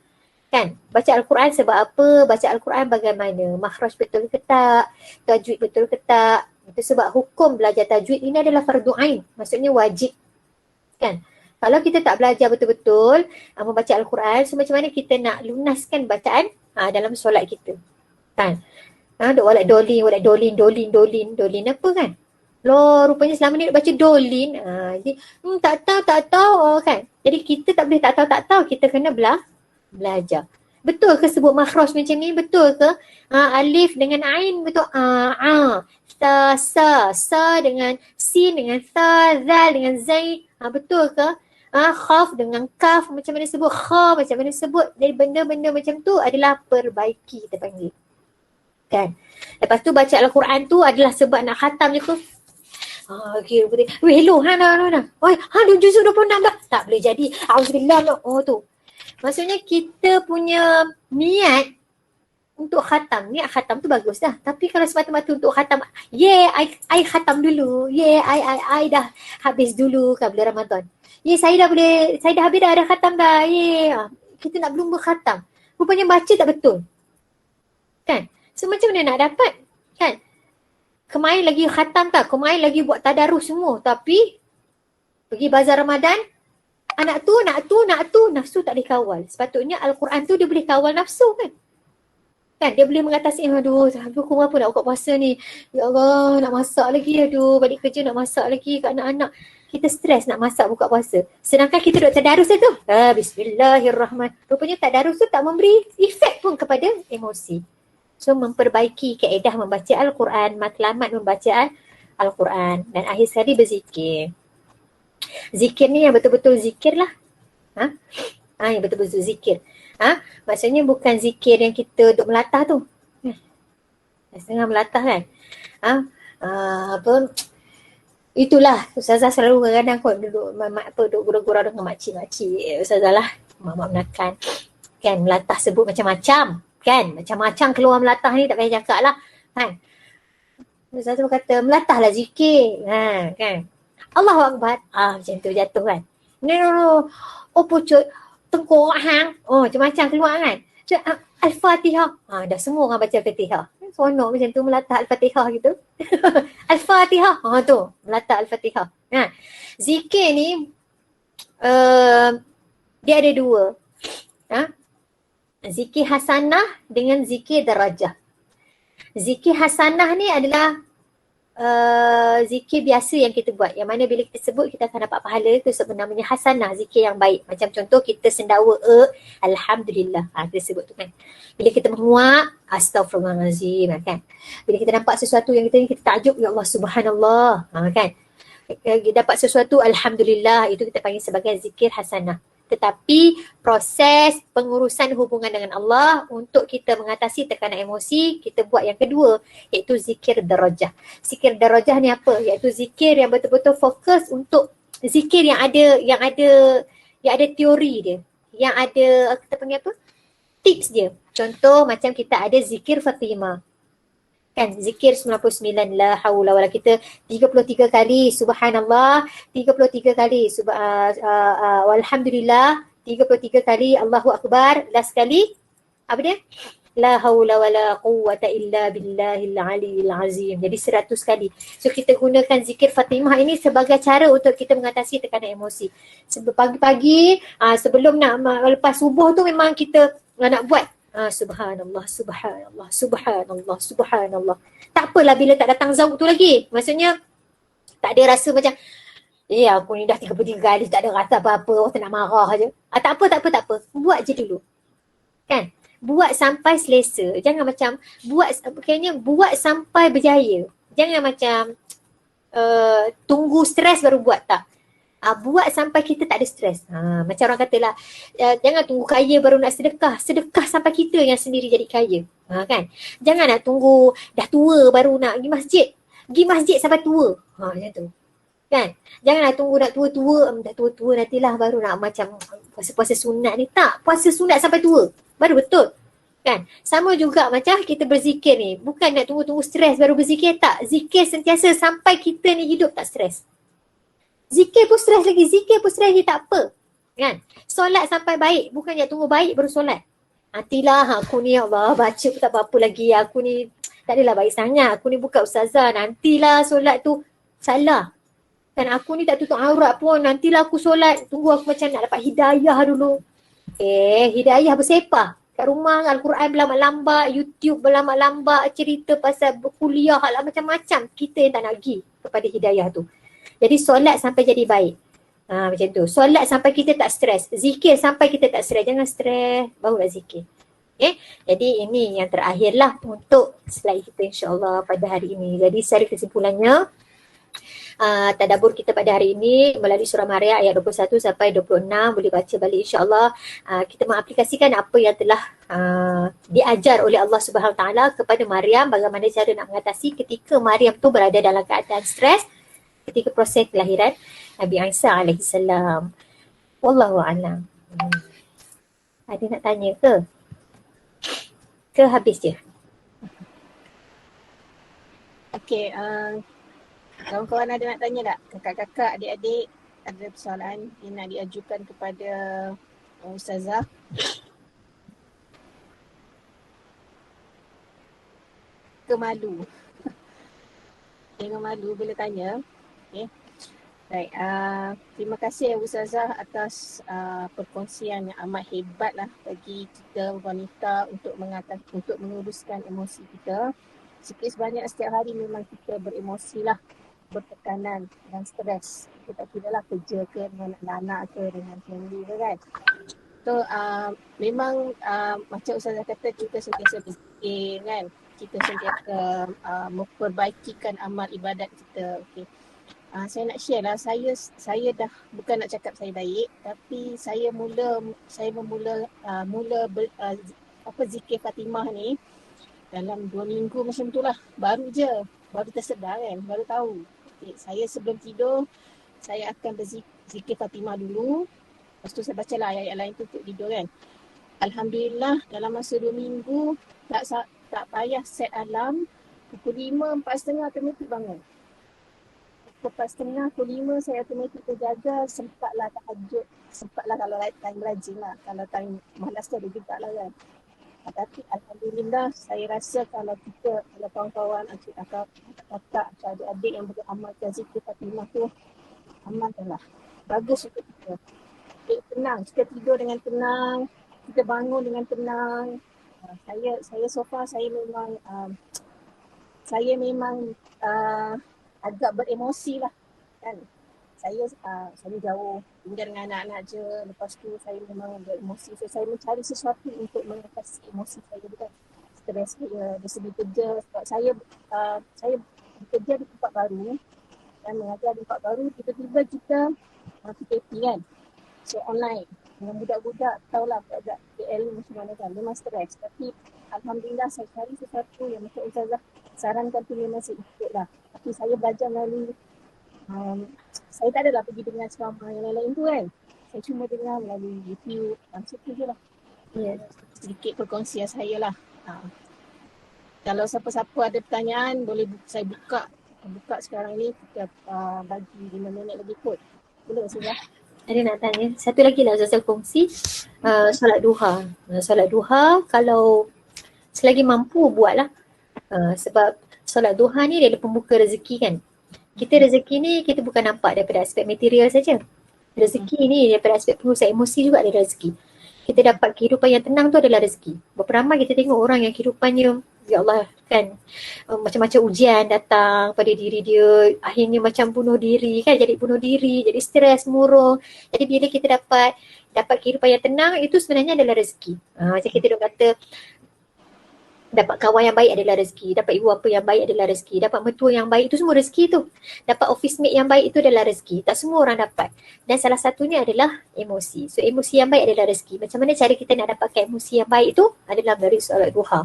Kan? Baca Al-Quran sebab apa? Baca Al-Quran bagaimana? Makhraj betul ke tak? Tajwid betul ke tak? Itu sebab hukum belajar tajwid ini adalah fardu ain. Maksudnya wajib. Kan? Kalau kita tak belajar betul-betul membaca Al-Quran, so macam mana kita nak lunaskan bacaan dalam solat kita? Kan? Walak dolin apa kan? Loh, rupanya selama ni nak baca dolin. Jadi, tak tahu kan? Jadi kita tak boleh tak tahu. Kita kena belajar. Betul ke sebut makhraj macam ni? Betul ke? Alif dengan ain betul? Sa dengan sin dengan sa, zal dengan zai. Betul ke? Khaf dengan kaf macam mana sebut? Kha macam mana sebut? Jadi benda-benda macam tu adalah perbaiki kita panggil. Kan? Lepas tu baca Al-Quran tu adalah sebab nak khatam je tu. Okay, hello, juzuk 26 dah. Tak boleh jadi. Auzubillah. Tu. Maksudnya kita punya niat untuk khatam. Niat khatam tu bagus dah. Tapi kalau semata-mata untuk khatam, I khatam dulu. I dah habis dulu kan bulan Ramadan. Saya dah habis dah ada khatam dah. Kita nak belum berkhatam. Rupanya baca tak betul. Kan? So macam mana nak dapat? Kan? Kemarin lagi khatam tak? Kemarin lagi buat tadarus semua. Tapi pergi bazar Ramadan, nak tu, nafsu tak boleh kawal. Sepatutnya Al-Quran tu dia boleh kawal nafsu kan? Kan? Dia boleh mengatasi, aduh aku apa nak buka puasa ni? Ya Allah, nak masak lagi. Aduh, balik kerja nak masak lagi kat anak-anak. Kita stres nak masak buka puasa. Sedangkan kita duduk tadarus tu. Bismillahirrahmanirrahim. Rupanya tadarus tu tak memberi efek pun kepada emosi. So memperbaiki kaedah membaca Al-Quran, matlamat membaca Al-Quran. Dan akhir sekali berzikir. Zikir ni yang betul-betul zikir lah. Yang betul-betul zikir. Maksudnya bukan zikir yang kita duduk melatah tu. Setengah melatah kan. Apa, itulah Ustazah selalu kadang-kadang kot duduk gurau-gurau dengan makcik-makcik Ustazah lah, mak-mak menakan kan, melatah sebut macam-macam kan, macam-macam keluar melatah ni, tak payah cakap lah kan. Ustazah kata melatahlah zikir kan, Allahu Akbar, macam tu jatuh kan. Oh pucut, tengkorak hang, macam-macam keluar kan. Al-Fatihah, dah semua orang baca Al-Fatihah. Seronok macam tu melatah Al-Fatihah gitu. Al-Fatihah, tu melatah Al-Fatihah. Zikir ni dia ada dua. Zikir hasanah dengan zikir darajah. Zikir hasanah ni adalah zikir biasa yang kita buat, yang mana bila kita sebut kita akan dapat pahala, itu sebenarnya hasanah, zikir yang baik. Macam contoh kita sendawa Alhamdulillah, kita sebut tu kan. Bila kita menguap, Astaghfirullahalazim kan. Bila kita nampak sesuatu yang kita takjub, ya Allah subhanallah kan. Dapat sesuatu Alhamdulillah, itu kita panggil sebagai zikir hasanah. Tetapi proses pengurusan hubungan dengan Allah untuk kita mengatasi tekanan emosi, kita buat yang kedua, iaitu zikir darajah. Zikir darajah ni apa? Iaitu zikir yang betul-betul fokus untuk zikir yang ada teori dia, yang ada kita panggil apa? Tips dia. Contoh macam kita ada zikir Fatimah. Kan, zikir 99 la haula wala, kita 33 kali subhanallah, 33 kali walhamdulillah, 33 kali Allahu Akbar, last kali apa dia? La haula wala quwwata illa billahil aliyil azim. Jadi 100 kali. So kita gunakan zikir Fatimah ini sebagai cara untuk kita mengatasi tekanan emosi. Pagi-pagi sebelum nak lepas subuh tu memang kita nak buat subhanallah, subhanallah, subhanallah, subhanallah. Tak apalah bila tak datang zauk tu lagi. Maksudnya tak ada rasa macam aku ni dah 33 kali tak ada rasa apa-apa, orang tak nak marah je. Tak apa. Buat je dulu. Kan? Buat sampai selesa. Jangan macam buat sampai berjaya. Jangan macam tunggu stres baru buat, tak. Buat sampai kita tak ada stres. Macam orang katalah, jangan tunggu kaya baru nak sedekah. Sedekah sampai kita yang sendiri jadi kaya. Kan? Jangan nak tunggu dah tua baru nak pergi masjid. Pergi masjid sampai tua. Macam tu. Kan? Jangan nak tunggu dah tua-tua nantilah baru nak macam puasa-puasa sunat ni. Tak, puasa sunat sampai tua. Baru betul. Kan? Sama juga macam kita berzikir ni. Bukan nak tunggu-tunggu stres baru berzikir, tak. Zikir sentiasa sampai kita ni hidup tak stres. Zikir pun stres lagi, tak apa. Kan? Solat sampai baik, bukan nak tunggu baik baru solat. Nantilah aku ni ya Allah baca pun tak apa-apa lagi, aku ni tak adalah baik sangat, aku ni bukan ustazah, nantilah solat tu salah. Kan aku ni tak tutup aurat pun, nantilah aku solat, tunggu aku macam nak dapat hidayah dulu. Hidayah bersepah. Kat rumah Al-Quran berlambak-lambak, YouTube berlambak-lambak, cerita pasal berkuliah, macam-macam. Kita yang tak nak pergi kepada hidayah tu. Jadi solat sampai jadi baik. Macam tu. Solat sampai kita tak stres. Zikir sampai kita tak stres. Jangan stres, barulah zikir. Okay? Jadi ini yang terakhirlah untuk slide kita insyaAllah pada hari ini. Jadi secara kesimpulannya, tadabbur kita pada hari ini melalui surah Maryam ayat 21 sampai 26, boleh baca balik insyaAllah. Kita mengaplikasikan apa yang telah diajar oleh Allah Subhanahu Wa Taala kepada Maryam, bagaimana cara nak mengatasi ketika Maryam tu berada dalam keadaan stres ketika proses kelahiran Nabi Isa alaihi salam. Wallahu a'lam. Ada nak tanya ke? Ke habis je? Okey, kawan-kawan ada nak tanya tak? Kakak-kakak, adik-adik ada persoalan yang nak diajukan kepada Ustazah? Kemalu. Jangan malu bila tanya. Okay. Baik, terima kasih Ustazah atas perkongsian yang amat hebat lah bagi kita wanita untuk menguruskan emosi kita. Sikit sebanyak setiap hari memang kita beremosi lah, bertekanan dan stres. Kita tak kira lah kerja ke dengan anak-anak ke dengan family ke kan. So memang macam Ustazah kata, kita sentiasa berfikir kan. Kita sentiasa memperbaikikan amal ibadat kita. Okay. Saya nak share lah, saya dah bukan nak cakap saya baik, tapi saya memula zikir Fatimah ni dalam 2 minggu macam tu lah, baru je. baru tersedar kan, baru tahu. Okay, saya sebelum tidur, saya akan berzikir Fatimah dulu. Lepas tu saya baca lah ayat-ayat lain tu untuk tidur kan. Alhamdulillah dalam masa 2 minggu tak payah set alarm. Pukul 5, 4.30 automatik bangun. Pukul 4.30, pukul 5 saya automatik terjaga. Sempatlah tahajud. Sempatlah kalau time rajin lah. Kalau time malas tu ada juga lah kan. Tapi Alhamdulillah saya rasa kalau kita, kalau kawan-kawan, kakak, adik-adik yang beramalkan zikir Fatimah tu, amalkanlah. Bagus untuk kita. Tenang, kita tidur dengan tenang, kita bangun dengan tenang. Saya so far saya memang agak beremosi lah kan. Saya jauh tinggal dengan anak-anak je. Lepas tu saya memang beremosi. So, saya mencari sesuatu untuk mengatasi emosi saya bukan stres saya dari segi kerja. Sebab saya bekerja di tempat baru dan mengajar di tempat baru. Tiba-tiba kita PKP kan. So online dengan budak-budak, tahulah budak PL ni macam mana kan, memang stres. Tapi Alhamdulillah saya cari sesuatu yang macam Ustazah sarankan tu memang saya ikut lah. Tapi saya belajar melalui, saya tak adalah pergi dengan ceramah yang lain-lain tu kan. Saya cuma dengar melalui YouTube, macam tu je lah. Sedikit perkongsian saya lah. Kalau siapa-siapa ada pertanyaan, boleh saya buka sekarang ni, kita bagi 5 minit lagi kot. Boleh Ustazah? Ada nak tanya, satu lagi lah Ustazah kongsi, solat duha. Solat duha kalau selagi mampu buatlah. Sebab solat duha ni dia adalah pembuka rezeki kan. Kita rezeki ni kita bukan nampak daripada aspek material saja. Rezeki ni daripada aspek pengurusan emosi juga ada rezeki. Kita dapat kehidupan yang tenang tu adalah rezeki. Berapa ramai kita tengok orang yang kehidupannya, ya Allah kan, macam-macam ujian datang pada diri dia, akhirnya macam bunuh diri kan, jadi bunuh diri, jadi stres, murung. Jadi bila kita dapat kehidupan yang tenang, itu sebenarnya adalah rezeki. Macam kita dah kata, dapat kawan yang baik adalah rezeki, dapat ibu bapa yang baik adalah rezeki, dapat mertua yang baik, itu semua rezeki tu. Dapat office mate yang baik itu adalah rezeki. Tak semua orang dapat. Dan salah satunya adalah emosi. So emosi yang baik adalah rezeki. Macam mana cara kita nak dapatkan emosi yang baik itu adalah melalui solat duha.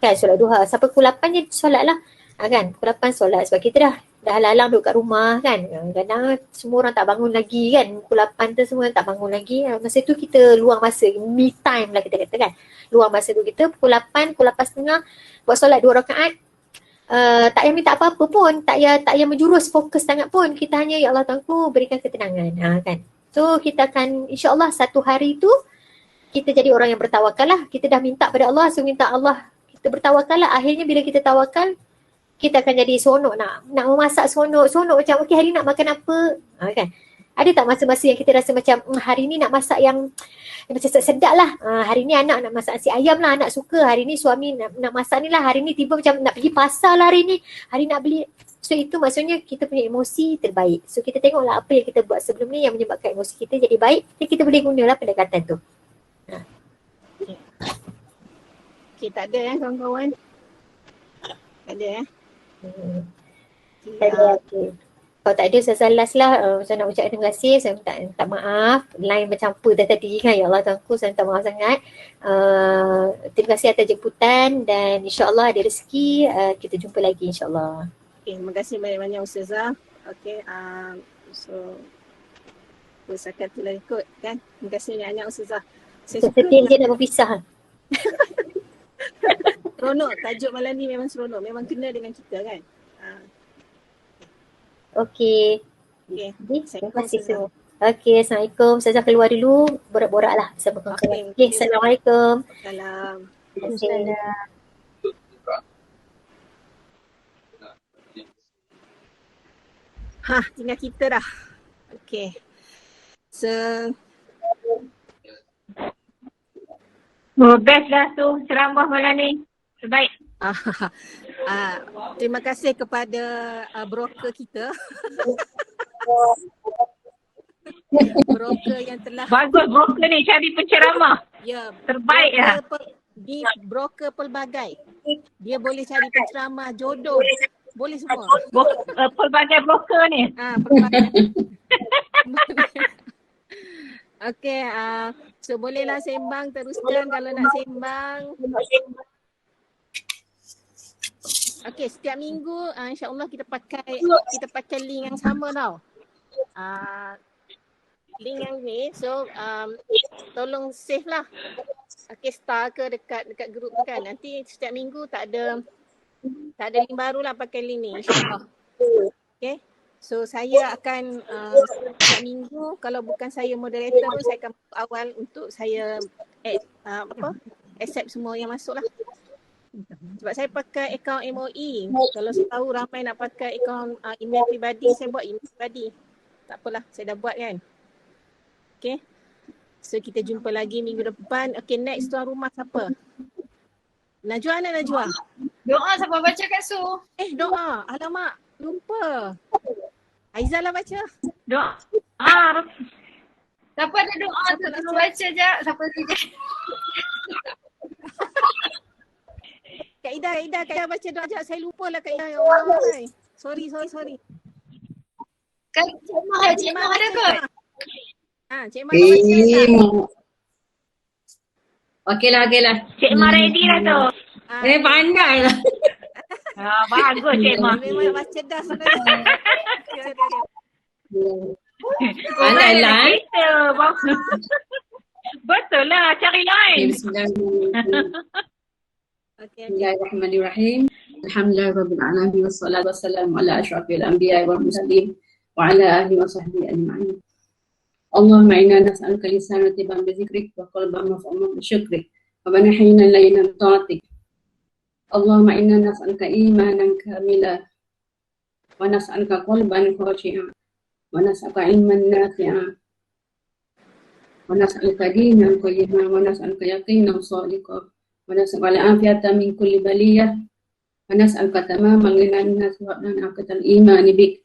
Kan, solat duha. Sampai pukul 8 je solat lah. Kan, pukul 8 solat sebab kita dah lalang duduk kat rumah kan. Kadang semua orang tak bangun lagi kan. Pukul 8 tu semua tak bangun lagi. Masa tu kita luang masa, me time lah kita kata kan. Luang masa tu kita pukul 8, pukul 8.30 buat solat 2 rakaat. Tak payah minta apa-apa pun, tak payah menjurus fokus sangat pun. Kita hanya ya Allah Tuhanku berikan ketenangan. Kan. So kita akan insya-Allah satu hari tu kita jadi orang yang bertawakal lah. Kita dah minta pada Allah, so minta Allah kita bertawakal lah. Akhirnya bila kita tawakal, kita akan jadi seronok nak memasak seronok macam okey hari nak makan apa. Kan. Ada tak masa-masa yang kita rasa macam hari ni nak masak yang macam sedap lah. Hari ni anak nak masak nasi ayam lah, anak suka. Hari ni suami nak masak ni lah. Hari ni tiba macam nak pergi pasar lah hari ni. Hari nak beli. So itu maksudnya kita punya emosi terbaik. So kita tengoklah apa yang kita buat sebelum ni yang menyebabkan emosi kita jadi baik. Dan kita boleh gunalah pendekatan tu. Okay, tak ada kawan-kawan? Tak ada Okay. Kalau tak ada saya last lah, saya nak ucapkan terima kasih, saya minta maaf, line bercampur tadi kan, ya Allah Tuhanku, saya minta maaf sangat. Terima kasih atas jemputan dan insyaAllah ada rezeki, kita jumpa lagi insyaAllah. Okay, terima kasih banyak-banyak Ustazah. Okay, so usahakan tu lah ikut kan. Terima kasih banyak-banyak Ustazah. Saya sedih je nak berpisah. Seronok, tajuk malam ni memang seronok, memang kena dengan kita kan. Okey. Okay. Terima kasih semua. Okey, Assalamualaikum. Saya keluar dulu, borak-borak lah bersama kawan-kawan. Okey, Assalamualaikum. Salam. Tinggal kita dah. Okey. Best lah tu ceramah malam ni. Terbaik. Terima kasih kepada broker kita. Broker yang telah Bagus broker ni cari penceramah. ya, Terbaik lah. Di broker pelbagai. Dia boleh cari penceramah, jodoh. Boleh semua. Pelbagai broker ni. Pelbagai. Okey, so bolehlah sembang teruskan kalau nak sembang. Okey, setiap minggu insya-Allah kita pakai link yang sama tau. Link yang ni, so tolong save lah. Okey, star ke dekat grup tu kan. Nanti setiap minggu tak ada link baru lah, pakai link ni insya-Allah. Okey. So saya akan setiap minggu, kalau bukan saya moderator pun saya akan awal untuk saya accept semua yang masuk lah. Sebab saya pakai akaun MOE. Kalau saya tahu ramai nak pakai akaun email pribadi, saya buat email pribadi. Tak apalah, saya dah buat kan. Okay. So kita jumpa lagi minggu depan. Okay, next tuan rumah siapa? Najwa mana Najwa? Doa siapa baca Kak Su? Doa. Alamak, lupa. Aizah lah baca. Doa. Siapa ada doa tu tolong baca je. Siapa dia? Kak Ida baca doa sekejap. Saya lupa lah Kak Ida. Ya Allah. Sorry. Kak Cik Mah ada kot? Cik Mah baca tak? Okeylah. Cik Ma ready lah tu. Pandai lah. Bagus Cik Ma. Memang nak baca dah sebenarnya. Pandai lah. Betul lah, cari lain. Bismillahirrahmanirrahim. Alhamdulillahirabbil alamin wassalatu wassalamu ala asyrafil anbiya'i wal mursalin wa ala alihi wa sahbihi ajma'in. Allahumma inna nas'aluka lisanan tiban bi dzikrik wa qalban maf'uman bi syukrik wa banahina layna bi ta'atik. Allahumma inna nas'aluka imanan kamila wa nas'aluka qalban khashi'an wa nas'aluka ilman nafi'an wa nas'aluka dinan qayyiman wa nas'aluka yaqinan shadiqan wa nas'aluka al-afiyata min kulli baliyah wa nas'aluka tamamal ghina nas wa naqatal iman bik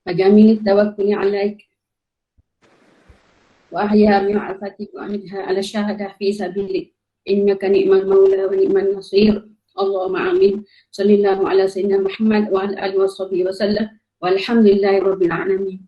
wa jamil tawakkuli 'alaik wa ahya bi ma'rifatik wa amidha 'ala syahadah fi sabilik innaka ni'mal maula wa ni'man nasir. Allahumma amin. Sallallahu ala sayyidina Muhammad wa ala alihi wa sahbihi wa sallam walhamdulillahi rabbil alamin.